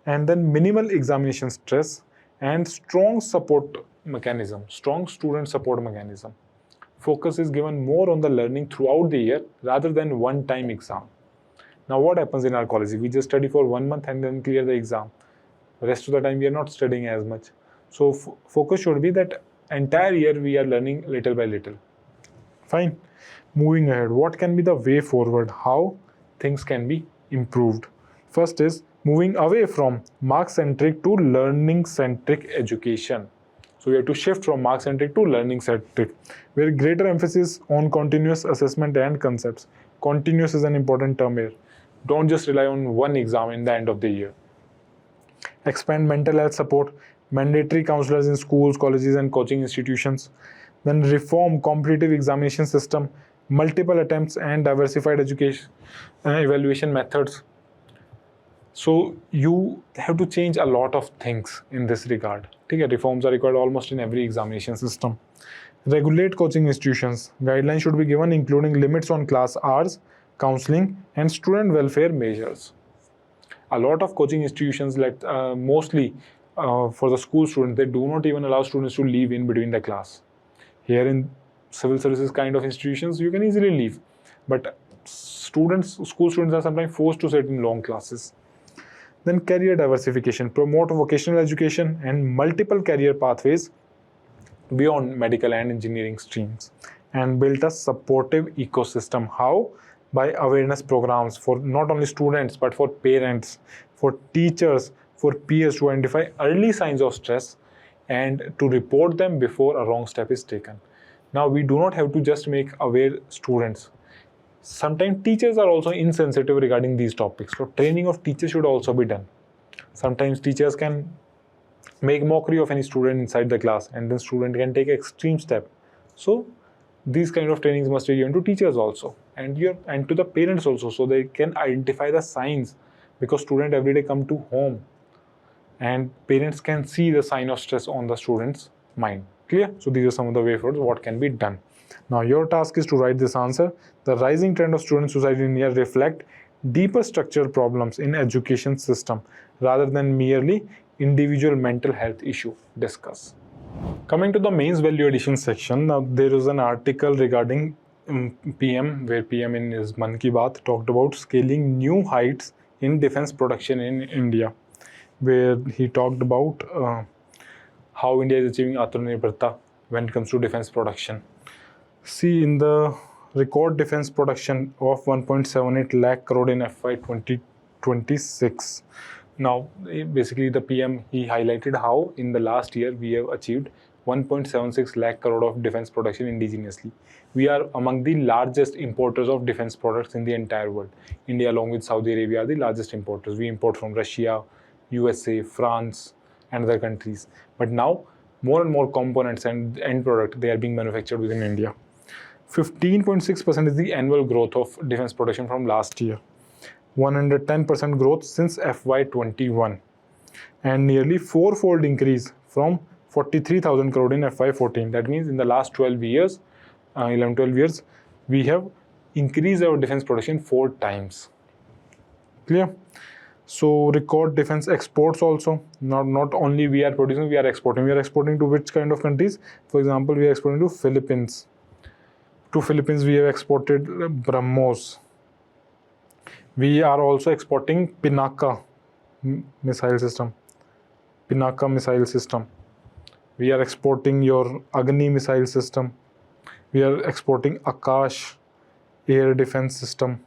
And then minimal examination stress and strong support mechanism, strong student support mechanism. Focus is given more on the learning throughout the year rather than one-time exam. Now what happens in our college? We just study for 1 month and then clear the exam. The rest of the time we are not studying as much. So focus should be that entire year we are learning little by little. Fine. Moving ahead, what can be the way forward? How things can be improved? First is moving away from mark-centric to learning-centric education. So we have to shift from mark-centric to learning-centric, where greater emphasis on continuous assessment and concepts. Continuous is an important term here. Don't just rely on one exam in the end of the year. Expand mental health support, mandatory counselors in schools, colleges, and coaching institutions. Then reform competitive examination system, multiple attempts, and diversified education evaluation methods. So you have to change a lot of things in this regard. Okay, reforms are required almost in every examination system. Regulate coaching institutions. Guidelines should be given, including limits on class hours, counseling, and student welfare measures. A lot of coaching institutions, like mostly for the school students, they do not even allow students to leave in between the class. Here in civil services kind of institutions, you can easily leave. But school students are sometimes forced to sit in long classes. Then career diversification, promote vocational education and multiple career pathways beyond medical and engineering streams. and built a supportive ecosystem. How? By awareness programs for not only students but for parents, for teachers, for peers to identify early signs of stress and to report them before a wrong step is taken. Now, we do not have to just make aware students. Sometimes teachers are also insensitive regarding these topics. So training of teachers should also be done. Sometimes teachers can make mockery of any student inside the class and the student can take extreme step. So these kind of trainings must be given to teachers also and to the parents also, so they can identify the signs, because student every day come to home and parents can see the sign of stress on the student's mind. Clear? So these are some of the way forward what can be done. Now your task is to write this answer. The rising trend of student suicide in India reflect deeper structural problems in education system rather than merely individual mental health issue. Discuss. Coming to the mains value addition section, now there is an article regarding PM, where PM in his Man Ki Baat talked about scaling new heights in defense production in India, where he talked about how India is achieving Atmanirbharta when it comes to defense production. See, in the record defense production of 1.78 lakh crore in FY 2026. Now, basically the PM, he highlighted how in the last year we have achieved 1.76 lakh crore of defense production indigenously. We are among the largest importers of defense products in the entire world. India along with Saudi Arabia are the largest importers. We import from Russia, USA, France and other countries. But now more and more components and end product, they are being manufactured within India. 15.6% is the annual growth of defense production from last year. 110% growth since FY21 and nearly fourfold increase from 43,000 crore in FY14. That means in the last 12 years, we have increased our defense production 4 times. Clear? So record defense exports also. Not only we are producing, we are exporting. We are exporting to which kind of countries? For example, we are exporting to Philippines. To Philippines, we have exported BrahMos. We are also exporting Pinaka missile system. Pinaka missile system. We are exporting your Agni missile system. We are exporting Akash air defense system.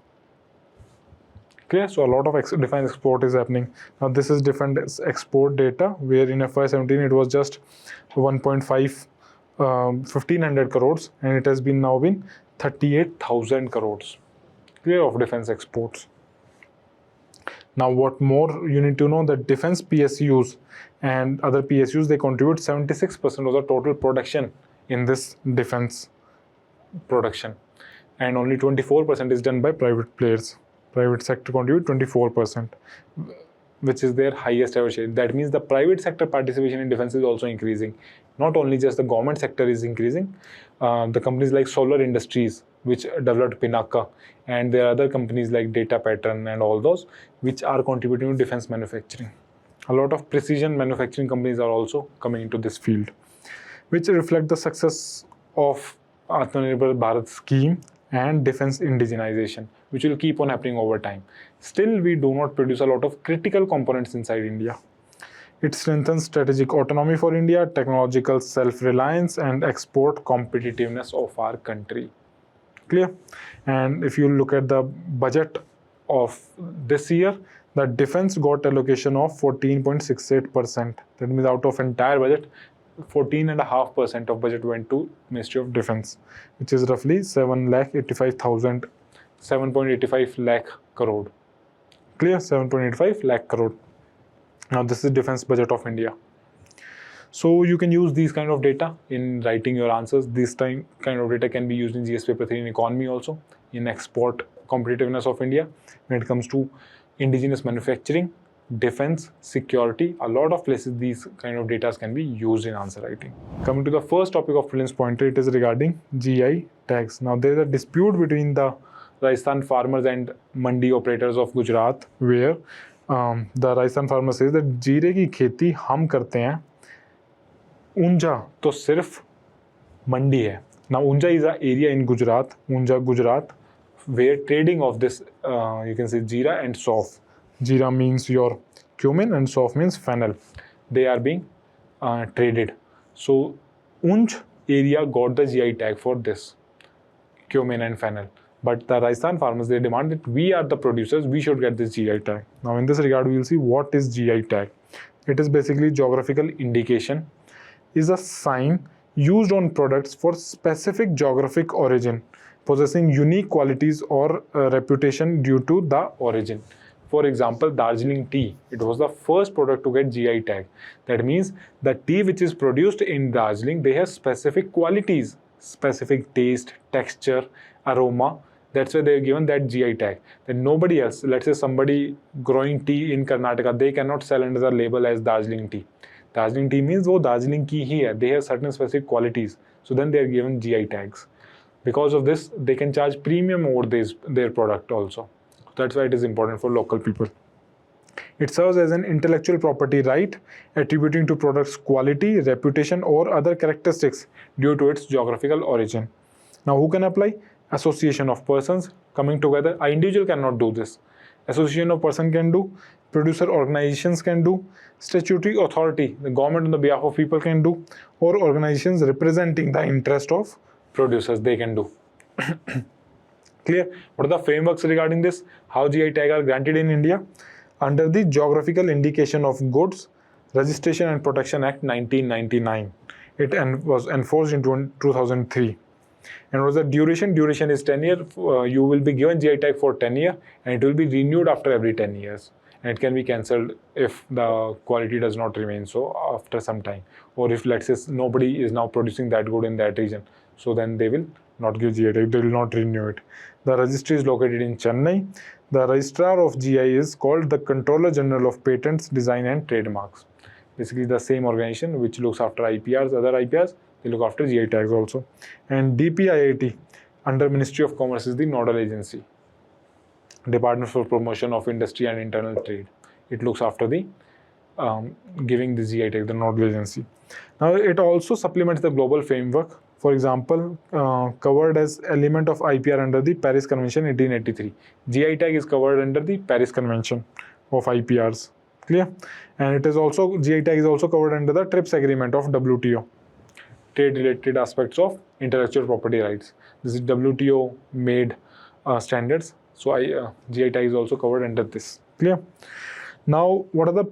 Clear? So a lot of defense export is happening. Now this is defense export data, where in FY17 it was just 1,500 crores and it has been now been 38,000 crores. Clear, of defense exports. Now what more you need to know, that defense PSUs and other PSUs, they contribute 76% of the total production in this defense production, and only 24% is done by private players. Private sector contribute 24%, which is their highest ever share. That means the private sector participation in defense is also increasing. Not only just the government sector is increasing, the companies like Solar Industries, which developed Pinaka, and there are other companies like Data Pattern and all those, which are contributing to defense manufacturing. A lot of precision manufacturing companies are also coming into this field, which reflect the success of Atmanirbhar Bharat scheme and defense indigenization, which will keep on happening over time. Still, we do not produce a lot of critical components inside India. It strengthens strategic autonomy for India, technological self-reliance, and export competitiveness of our country. Clear? And if you look at the budget of this year, the defense got allocation of 14.68%. That means out of entire budget, 14.5% of budget went to Ministry of Defense, which is roughly 7.85 lakh crore. Clear? 7.85 lakh crore. Now this is defense budget of India. So you can use these kind of data in writing your answers. This kind of data can be used in GS paper 3 in economy also, in export competitiveness of India. When it comes to indigenous manufacturing, defense, security, a lot of places these kind of data can be used in answer writing. Coming to the first topic of prelims pointer, it is regarding GI tags. Now there is a dispute between the Rajasthan farmers and mandi operators of Gujarat, where the Rajasthan farmer says that जीरे की खेती हम करते हैं, ऊंझा तो सिर्फ मंडी है. Now Unjha is an area in Gujarat, Unjha Gujarat, where trading of this you can say jeera and sof. Jeera means your cumin and sof means fennel. They are being traded. So Unj area got the GI tag for this. cumin and fennel. But the Rajasthan farmers, they demand that we are the producers, we should get this GI tag. Now in this regard, we will see what is GI tag. It is basically geographical indication, is a sign used on products for specific geographic origin, possessing unique qualities or reputation due to the origin. For example, Darjeeling tea, it was the first product to get GI tag. That means the tea which is produced in Darjeeling, they have specific qualities, specific taste, texture, aroma. That's why they're given that GI tag. Then nobody else, let's say somebody growing tea in Karnataka, they cannot sell under the label as Darjeeling tea. Darjeeling tea means वो Darjeeling की ही है. They have certain specific qualities. So then they are given GI tags. Because of this, they can charge premium over their product also. That's why it is important for local people. It serves as an intellectual property right, attributing to products quality, reputation, or other characteristics due to its geographical origin. Now, who can apply? Association of persons coming together. An individual cannot do this. Association of person can do. Producer organizations can do. Statutory authority, the government on the behalf of people can do. Or organizations representing the interest of producers, they can do. Clear? What are the frameworks regarding this? How GI tag are granted in India? Under the Geographical Indication of Goods, Registration and Protection Act 1999. It was enforced in 2003. And what was the duration? Duration is 10 years. You will be given GI tag for 10 years and it will be renewed after every 10 years. And it can be cancelled if the quality does not remain so after some time. Or if, let's say, nobody is now producing that good in that region. So then they will not give GI tag, they will not renew it. The registry is located in Chennai. The registrar of GI is called the Controller General of Patents, Design and Trademarks. Basically the same organization which looks after IPRs, other IPRs, they look after GI tags also. And DPIIT under Ministry of Commerce is the nodal agency. Department for Promotion of Industry and Internal Trade. It looks after the giving the GI tag, the nodal agency. Now it also supplements the global framework. For example, covered as element of IPR under the Paris Convention 1883. GI tag is covered under the Paris Convention of IPRs. Clear? And it is also, GI tag is also covered under the TRIPS agreement of WTO. Trade-related aspects of intellectual property rights. This is WTO made standards. So GI tag is also covered under this. Clear? Now, what are the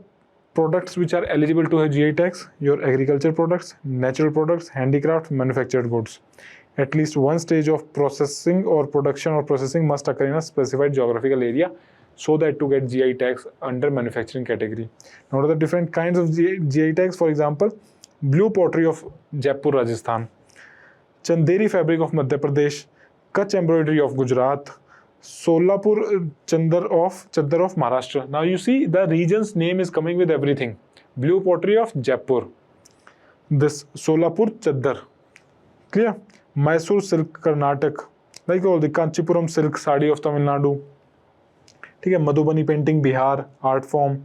products which are eligible to have GI tags? Your agriculture products, natural products, handicraft, manufactured goods. At least one stage of processing or production or processing must occur in a specified geographical area so that to get GI tags under manufacturing category. Now, what are the different kinds of GI tags? For example, blue pottery of Jaipur, Rajasthan, Chanderi fabric of Madhya Pradesh, Kutch embroidery of Gujarat, Solapur Chadar of Maharashtra. Now you see the region's name is coming with everything. Blue pottery of Jaipur. This Solapur Chadar. Clear? Mysore silk Karnataka. Like all the Kanchipuram silk sari of Tamil Nadu. Okay, Madhubani painting Bihar, art form.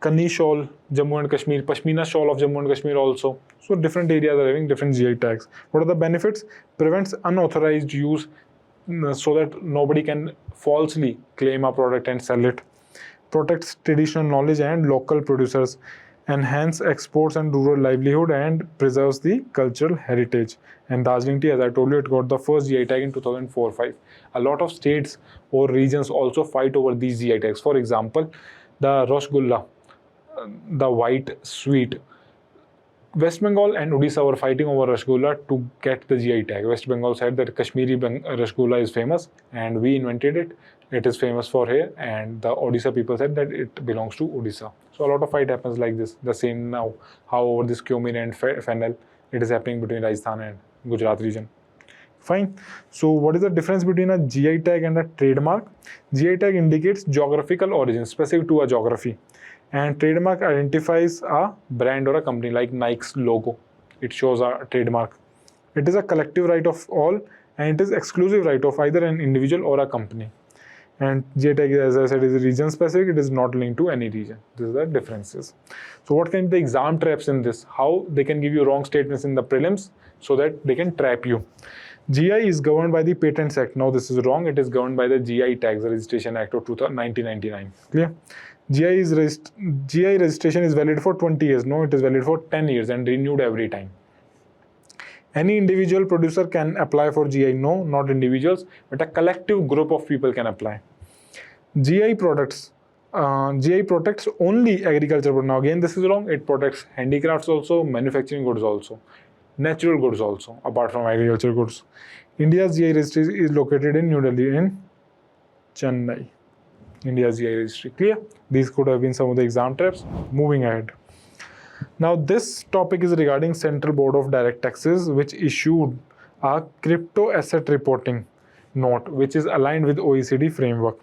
Kani shawl, Jammu and Kashmir, Pashmina shawl of Jammu and Kashmir also. So different areas are having different GI tags. What are the benefits? Prevents unauthorized use so that nobody can falsely claim a product and sell it. Protects traditional knowledge and local producers. Enhance exports and rural livelihood and preserves the cultural heritage. And Darjeeling tea, as I told you, it got the first GI tag in 2004-05. A lot of states or regions also fight over these GI tags. For example, the Rasgulla, the white sweet. West Bengal and Odisha were fighting over Rasgulla to get the GI tag. West Bengal said that Kashmiri Rasgulla is famous and we invented it. It is famous for here. And the Odisha people said that it belongs to Odisha. So a lot of fight happens like this. The same now, how over this cumin and fennel, it is happening between Rajasthan and Gujarat region. Fine. So what is the difference between a GI tag and a trademark? GI tag indicates geographical origin, specific to a geography. And trademark identifies a brand or a company, like Nike's logo. It shows a trademark. It is a collective right of all and it is exclusive right of either an individual or a company. And GI tag, as I said, is region specific. It is not linked to any region. These are the differences. So what can be the exam traps in this? How they can give you wrong statements in the prelims so that they can trap you. GI is governed by the Patents Act. Now this is wrong. It is governed by the GI Tags Registration Act of 1999. Clear? GI registration is valid for 20 years. No, it is valid for 10 years and renewed every time. Any individual producer can apply for GI? No, not individuals, but a collective group of people can apply. GI products. GI protects only agriculture, but now again this is wrong. It protects handicrafts also, manufacturing goods also, natural goods also, apart from agriculture goods. India's GI registry is located in New Delhi in Chennai. India's GI registry. Clear? These could have been some of the exam traps. Moving ahead. Now this topic is regarding Central Board of Direct Taxes, which issued a crypto asset reporting note, which is aligned with OECD framework.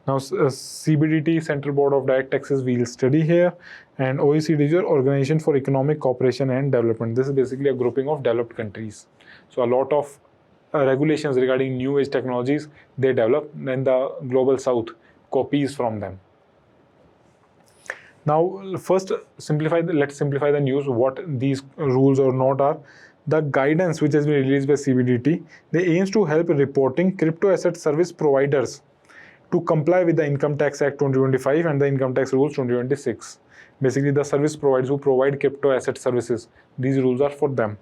Now CBDT, Central Board of Direct Taxes, we'll study here, and OECD is your Organization for Economic Cooperation and Development. This is basically a grouping of developed countries. So a lot of regulations regarding new age technologies they develop, then the global south copies from them. Now first let's simplify the news. What these rules or not are. The guidance which has been released by CBDT, they aims to help reporting crypto asset service providers to comply with the Income Tax Act 2025 and the Income Tax Rules 2026. Basically the service providers who provide crypto asset services, these rules are for them.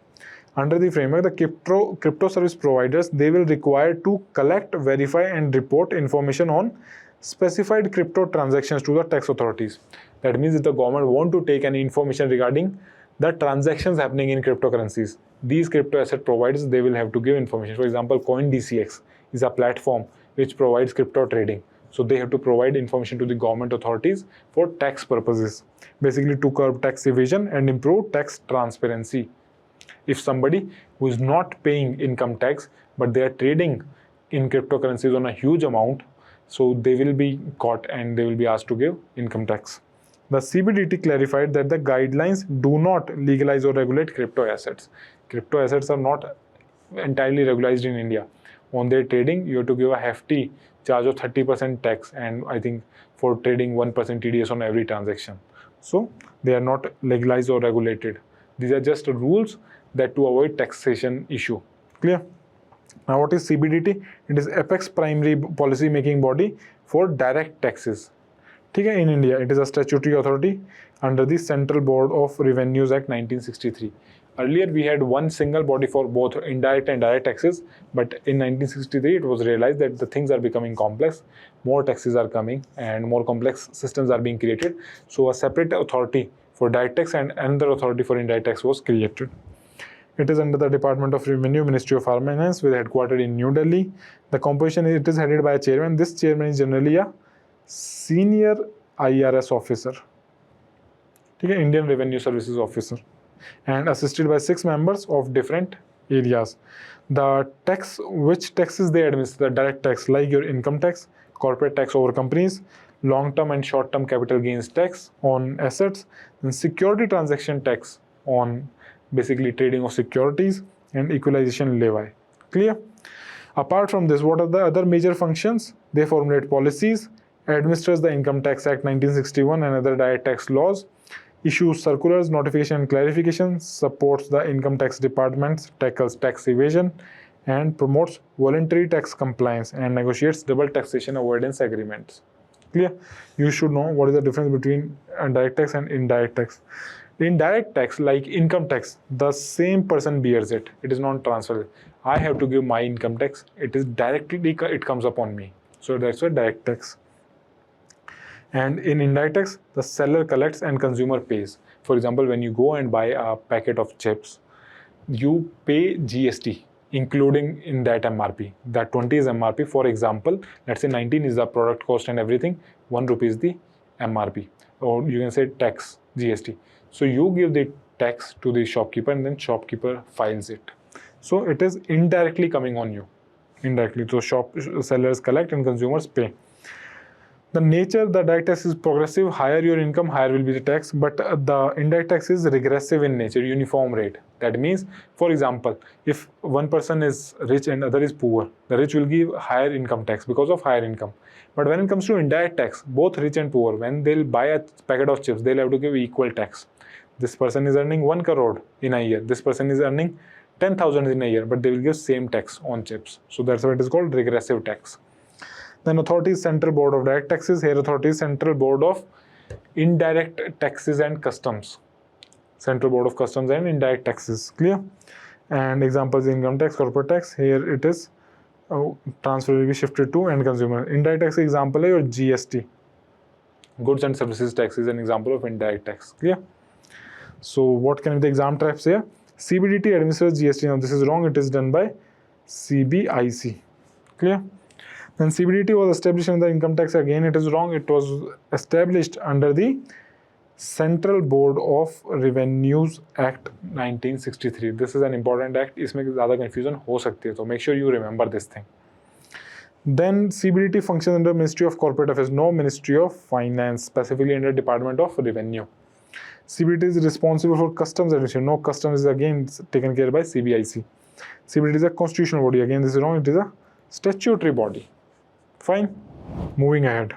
Under the framework, the crypto service providers, they will require to collect, verify and report information on specified crypto transactions to the tax authorities. That means if the government want to take any information regarding the transactions happening in cryptocurrencies, these crypto asset providers, they will have to give information. For example, CoinDCX is a platform which provides crypto trading. So they have to provide information to the government authorities for tax purposes, basically to curb tax evasion and improve tax transparency. If somebody who is not paying income tax, but they are trading in cryptocurrencies on a huge amount, so they will be caught and they will be asked to give income tax. The CBDT clarified that the guidelines do not legalize or regulate crypto assets. Crypto assets are not entirely regularized in India. On their trading, you have to give a hefty charge of 30% tax, and I think for trading 1% TDS on every transaction. So they are not legalized or regulated. These are just rules that to avoid taxation issue. Clear? Now what is CBDT? It is apex primary policy making body for direct taxes. Okay, in India, it is a statutory authority under the Central Board of Revenues Act 1963. Earlier, we had one single body for both indirect and direct taxes, but in 1963, it was realized that the things are becoming complex, more taxes are coming, and more complex systems are being created. So a separate authority for direct tax and another authority for indirect tax was created. It is under the Department of Revenue, Ministry of Finance, with headquartered in New Delhi. The composition, it is headed by a chairman. This chairman is generally a senior IRS officer, okay, Indian Revenue Services officer, and assisted by 6 members of different areas. The tax, which taxes they administer, the direct tax like your income tax, corporate tax over companies, long-term and short-term capital gains tax on assets, and security transaction tax on basically trading of securities, and equalization levy. Clear? Apart from this, what are the other major functions? They formulate policies, administers the Income Tax Act 1961 and other direct tax laws, issues circulars, notification and clarification, supports the income tax departments, tackles tax evasion, and promotes voluntary tax compliance and negotiates double taxation avoidance agreements. Clear? You should know what is the difference between direct tax and indirect tax. Indirect tax, like income tax, the same person bears it. It is non-transferable. I have to give my income tax. It is directly, it comes upon me. So that's why direct tax. And in indirect tax, the seller collects and consumer pays. For example, when you go and buy a packet of chips, you pay GST, including in that MRP. That 20 is MRP. For example, let's say 19 is the product cost and everything, 1 rupee is the MRP. Or you can say tax, GST. So you give the tax to the shopkeeper and then shopkeeper files it. So it is indirectly coming on you. Indirectly. So sellers collect and consumers pay. The nature, the direct tax is progressive. Higher your income, higher will be the tax. But the indirect tax is regressive in nature, uniform rate. That means, for example, if one person is rich and other is poor, the rich will give higher income tax because of higher income. But when it comes to indirect tax, both rich and poor, when they'll buy a packet of chips, they'll have to give equal tax. This person is earning 1 crore in a year. This person is earning 10,000 in a year, but they will give same tax on chips. So that's why it is called regressive tax. Then authority is Central Board of Direct Taxes. Here authority is Central Board of Indirect Taxes and Customs. Central Board of Customs and Indirect Taxes. Clear? and examples income tax, corporate tax. Here it is transfer will be shifted to end consumer. Indirect tax example है your GST, goods and services tax is an example of indirect tax. Clear? So what can be the exam types here? CBDT administers GST. Now this is wrong. It is done by CBIC. Clear? Then CBDT was established under the income tax. Again, it is wrong. It was established under the Central Board of Revenues Act 1963. This is an important act. इसमें ज़्यादा confusion हो सकती है, तो make sure you remember this thing. Then CBDT functions under Ministry of Corporate Affairs, no Ministry of Finance, specifically under Department of Revenue. CBDT is responsible for customs administration. No, customs is again taken care by CBIC. CBDT is a constitutional body. Again, this is wrong. It is a statutory body. Fine. Moving ahead.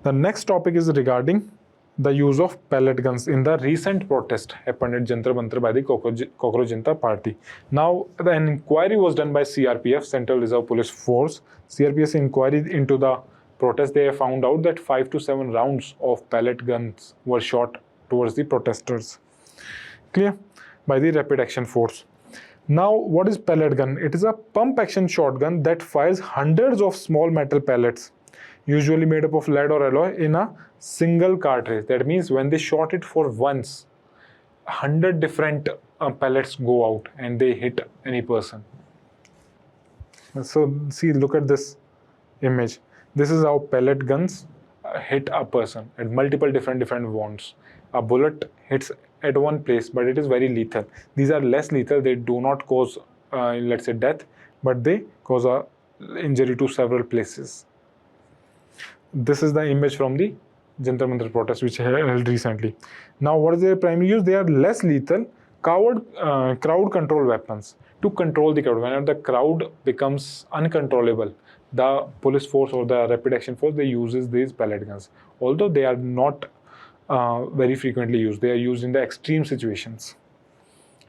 The next topic is regarding the use of pellet guns in the recent protest happened at Jantar Mantar by the Cockroach Janata Party. Now, an inquiry was done by CRPF, Central Reserve Police Force. CRPF inquiry into the protest. They found out that 5 to 7 rounds of pellet guns were shot towards the protesters. Clear? By the Rapid Action Force. Now, what is pellet gun? It is a pump action shotgun that fires hundreds of small metal pellets, usually made up of lead or alloy, in a single cartridge. That means when they shot it for once, 100 different pellets go out and they hit any person. So see, look at this image. This is how pellet guns hit a person at multiple different wounds. A bullet hits at one place, but it is very lethal. These are less lethal. They do not cause, let's say, death, but they cause a injury to several places. This is the image from the Jantar Mantar protest which held recently. Now, what is their primary use? They are less lethal, crowd control weapons to control the crowd. Whenever the crowd becomes uncontrollable, the police force or the rapid action force, they uses these pellet guns. Although they are not very frequently used, they are used in the extreme situations.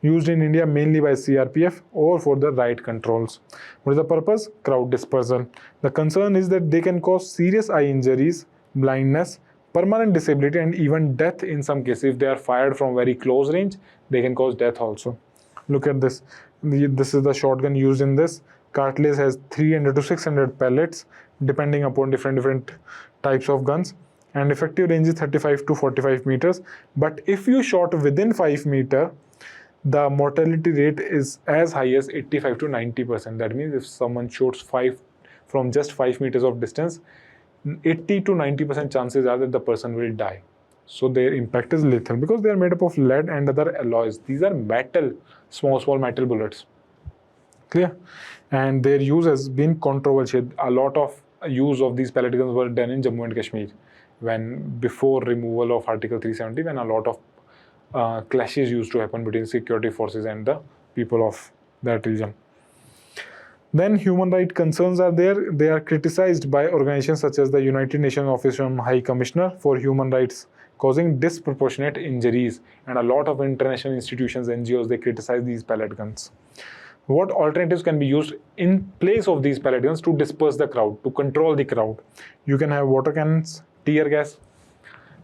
Used in India mainly by CRPF or for the riot controls. What is the purpose? Crowd dispersal. The concern is that they can cause serious eye injuries, blindness, permanent disability, and even death in some cases. If they are fired from very close range, they can cause death also. Look at this. This is the shotgun used in this. Cartridge has 300 to 600 pellets, depending upon different types of guns. And effective range is 35 to 45 meters. But if you shot within 5 meters, the mortality rate is as high as 85 to 90%. That means if someone shoots from just 5 meters of distance, 80 to 90% chances are that the person will die. So their impact is lethal because they are made up of lead and other alloys. These are metal, small metal bullets. Clear? And their use has been controversial. A lot of use of these pellet guns were done in Jammu and Kashmir before removal of Article 370, when a lot of clashes used to happen between security forces and the people of that region. Then human rights concerns are there. They are criticized by organizations such as the United Nations Office of High Commissioner for Human Rights, causing disproportionate injuries. And a lot of international institutions, NGOs, they criticize these pellet guns. What alternatives can be used in place of these pellet guns to disperse the crowd, to control the crowd? You can have water cannons, tear gas.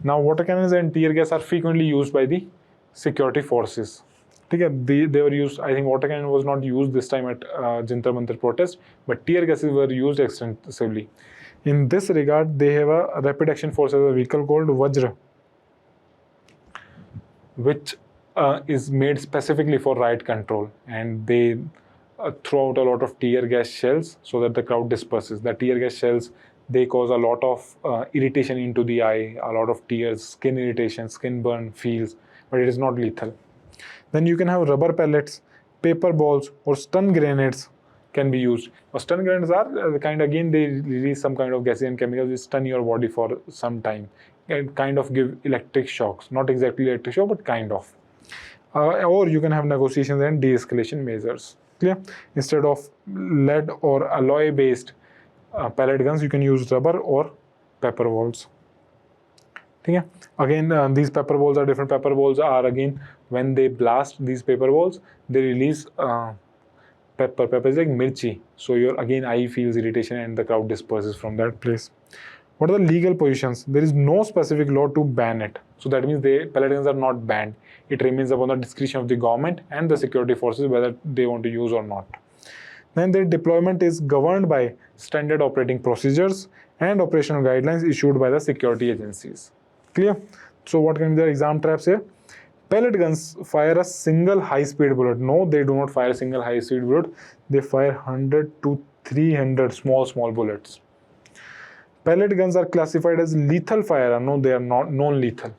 Now, water cannons and tear gas are frequently used by the security forces. They were used, I think water cannon was not used this time at Jantar Mantar protest, but tear gases were used extensively. In this regard, they have a rapid action force as a vehicle called Vajiram, which is made specifically for riot control, and they throw out a lot of tear gas shells so that the crowd disperses. The tear gas shells, they cause a lot of irritation into the eye, a lot of tears, skin irritation, skin burn, feels, but it is not lethal. Then you can have rubber pellets, paper balls, or stun grenades can be used. Stun grenades are again, they release some kind of gases and chemicals which stun your body for some time and kind of give electric shocks. Not exactly electric shock, but kind of. Or you can have negotiations and de-escalation measures. Clear? Instead of lead or alloy-based pellet guns, you can use rubber or pepper balls. Okay? Again, these pepper balls are different. Pepper balls are, again, when they blast these paper balls, they release pepper. Pepper is like mirchi. So your, again, eye feels irritation and the crowd disperses from that place. What are the legal positions? There is no specific law to ban it. So that means pellet guns are not banned. It remains upon the discretion of the government and the security forces whether they want to use or not. Then their deployment is governed by standard operating procedures and operational guidelines issued by the security agencies. Clear? So what can be the exam traps here? Pellet guns fire a single high-speed bullet. No, they do not fire a single high-speed bullet. They fire 100 to 300 small bullets. Pellet guns are classified as lethal fire. No, they are not non-lethal.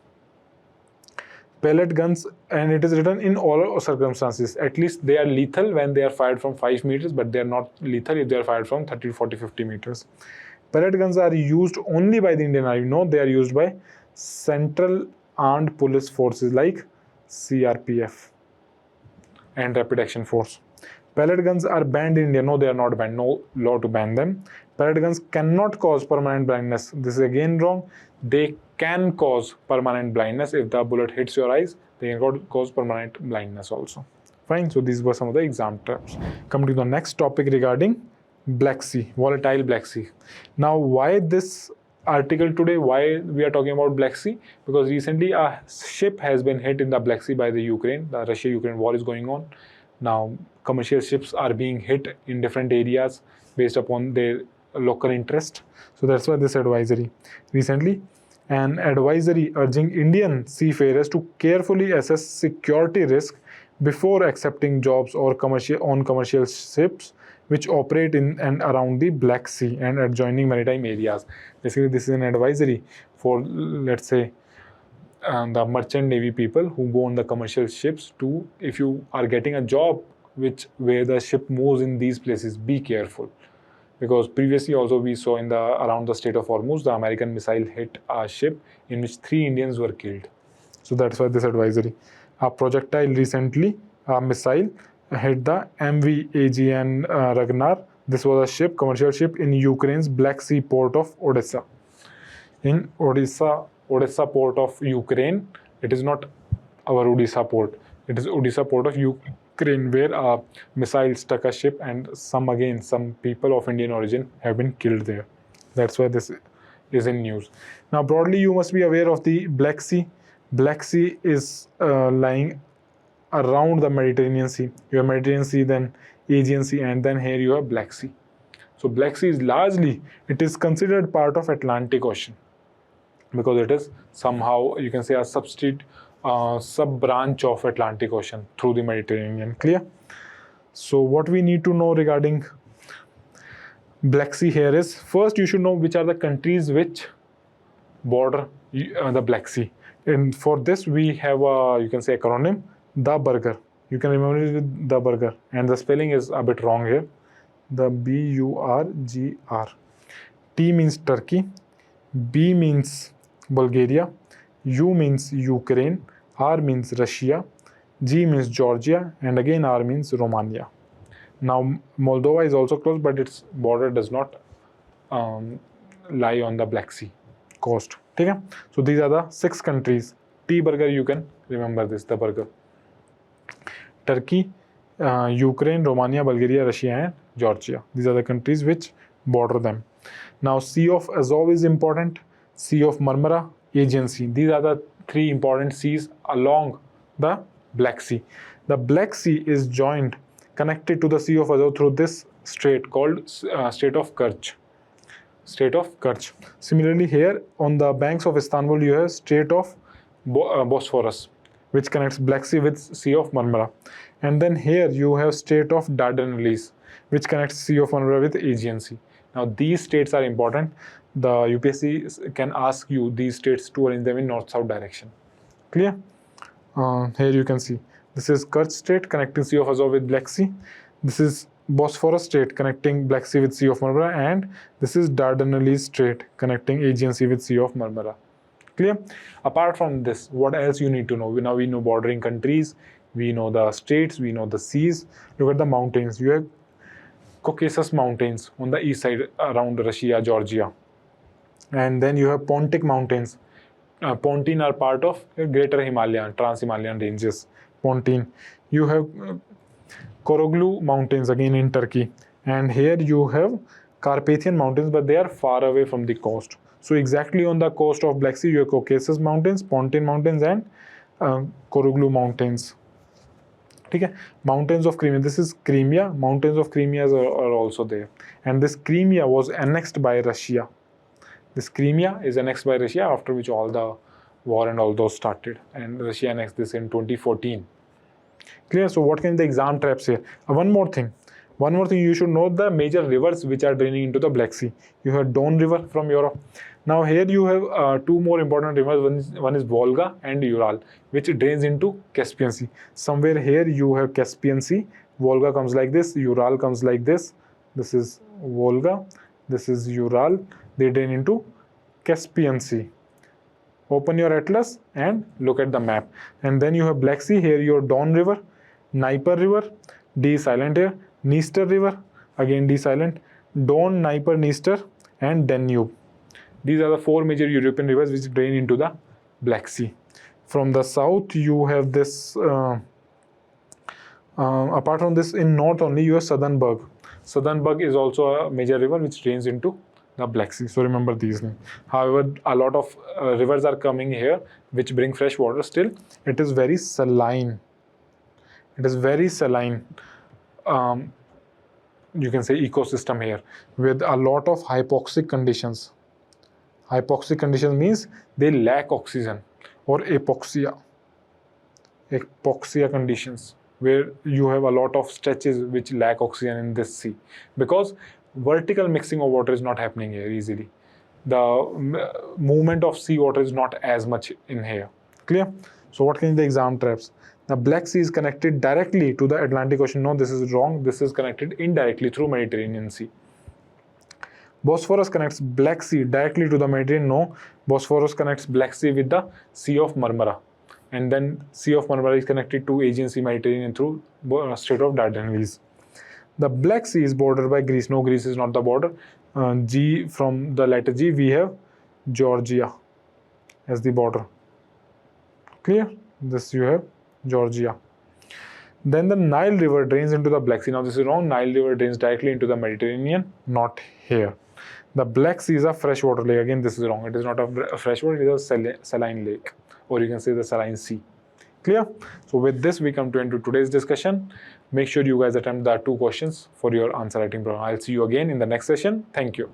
Pellet guns, and it is written in all circumstances. At least they are lethal when they are fired from 5 meters, but they are not lethal if they are fired from 30, 40, 50 meters. Pellet guns are used only by the Indian Army. No, they are used by Central Armed Police Forces like CRPF and Rapid Action Force. Pellet guns are banned in India. No, they are not banned. No law to ban them. Pellet guns cannot cause permanent blindness. This is again wrong. They can cause permanent blindness. If the bullet hits your eyes, they can cause permanent blindness also. Fine. So these were some of the exam traps. Coming to the next topic regarding Black Sea, volatile Black Sea. Now, why this article today? Why we are talking about Black Sea? Because recently a ship has been hit in the Black Sea by the Ukraine. The Russia-Ukraine war is going on. Now, commercial ships are being hit in different areas based upon their local interest. So that's why this advisory. Recently, an advisory urging Indian seafarers to carefully assess security risk before accepting jobs or commercial ships which operate in and around the Black Sea and adjoining maritime areas. Basically, this is an advisory for, let's say, the merchant navy people who go on the commercial ships to, if you are getting a job where the ship moves in these places, be careful. Because previously also we saw in around the Strait of Hormuz, the American missile hit a ship in which 3 Indians were killed. So that's why this advisory. A projectile recently, a missile hit the MV AGN Ragnar. This was a commercial ship in Ukraine's Black Sea port of Odessa. In Odessa port of Ukraine, it is not our Odisha port. It is Odessa port of Ukraine, where a missile struck a ship and some people of Indian origin have been killed there. That's why this is in news. Now, broadly, you must be aware of the Black Sea. Black Sea is lying around the Mediterranean Sea. You have Mediterranean Sea, then Aegean Sea, and then here you have Black Sea. So Black Sea is largely, it is considered part of Atlantic Ocean because it is somehow, you can say, a sub-branch of Atlantic Ocean through the Mediterranean. Clear? So what we need to know regarding Black Sea here is, first you should know which are the countries which border the Black Sea. And for this we have a, you can say, acronym, the burger. You can remember it with the burger, and the spelling is a bit wrong here. The BURGR. T means Turkey, B means Bulgaria, U means Ukraine, R means Russia, G means Georgia, and again R means Romania. Now Moldova is also close, but its border does not lie on the Black Sea coast. Okay? So these are the 6 countries. T burger, you can remember this, the burger. Turkey, Ukraine, Romania, Bulgaria, Russia, and Georgia. These are the countries which border them. Now, Sea of Azov is important. Sea of Marmara, Aegean Sea. These are the 3 important seas along the Black Sea. The Black Sea is connected to the Sea of Azov through this strait called Strait of Kerch. Strait of Kerch. Similarly, here on the banks of Istanbul, you have Strait of Bosphorus, which connects Black Sea with Sea of Marmara. And then here you have Strait of Dardanelles, which connects Sea of Marmara with Aegean Sea. Now these states are important. The UPSC can ask you these states to arrange them in north-south direction. Clear? Here you can see. This is Kerch Strait connecting Sea of Azov with Black Sea. This is Bosphorus Strait connecting Black Sea with Sea of Marmara. And this is Dardanelles Strait connecting Aegean Sea with Sea of Marmara. Clear? Apart from this, what else you need to know? Now we know bordering countries, we know the states, we know the seas. Look at the mountains. You have Caucasus Mountains on the east side around Russia, Georgia. And then you have Pontic Mountains. Pontine are part of Greater Himalayan, Trans-Himalayan ranges. Pontine. You have Koroglu Mountains again in Turkey. And here you have Carpathian Mountains, but they are far away from the coast. So exactly on the coast of Black Sea, you have Caucasus Mountains, Pontine Mountains, and Koruglu Mountains. ठीक है, Mountains of Crimea. This is Crimea. Mountains of Crimea are also there, and this Crimea was annexed by Russia. This Crimea is annexed by Russia, after which all the war and all those started, and Russia annexed this in 2014. Clear? So what can be the exam traps here? One more thing, you should know the major rivers which are draining into the Black Sea. You have Don River from Europe. Now here you have two more important rivers. One is Volga and Ural, which drains into Caspian Sea. Somewhere here you have Caspian Sea. Volga comes like this, Ural comes like this. This is Volga, this is Ural. They drain into Caspian Sea. Open your atlas and look at the map. And then you have Black Sea. Here your Don River, Dnieper River, D silent here, Dniester River, again D silent, Don, Dnieper, Dniester, and Danube. These are the four major European rivers which drain into the Black Sea. From the south, you have this, apart from this, in north only, you have Southern Berg. Southern Berg is also a major river which drains into the Black Sea. So remember these names. However, a lot of rivers are coming here which bring fresh water. Still, it is very saline. It is very saline. You can say ecosystem here with a lot of hypoxic conditions. Hypoxic conditions means they lack oxygen, or apoxia. Apoxia conditions, where you have a lot of stretches which lack oxygen in this sea, because vertical mixing of water is not happening here easily. The movement of sea water is not as much in here. Clear? So what can be the exam traps? The Black Sea is connected directly to the Atlantic Ocean. No, this is wrong. This is connected indirectly through Mediterranean Sea. Bosphorus connects Black Sea directly to the Mediterranean. No, Bosphorus connects Black Sea with the Sea of Marmara. And then Sea of Marmara is connected to Aegean Sea, Mediterranean through Strait of Dardanelles. The Black Sea is bordered by Greece. No, Greece is not the border. G, from the letter G, we have Georgia as the border. Clear? This you have Georgia. Then the Nile River drains into the Black Sea. Now this is wrong. Nile River drains directly into the Mediterranean, not here. The Black Sea is a freshwater lake. Again, this is wrong. It is not a freshwater, it is a saline lake, or you can say the saline sea. Clear? So with this, we come to end to today's discussion. Make sure you guys attempt the 2 questions for your answer writing program. I'll see you again in the next session. Thank you.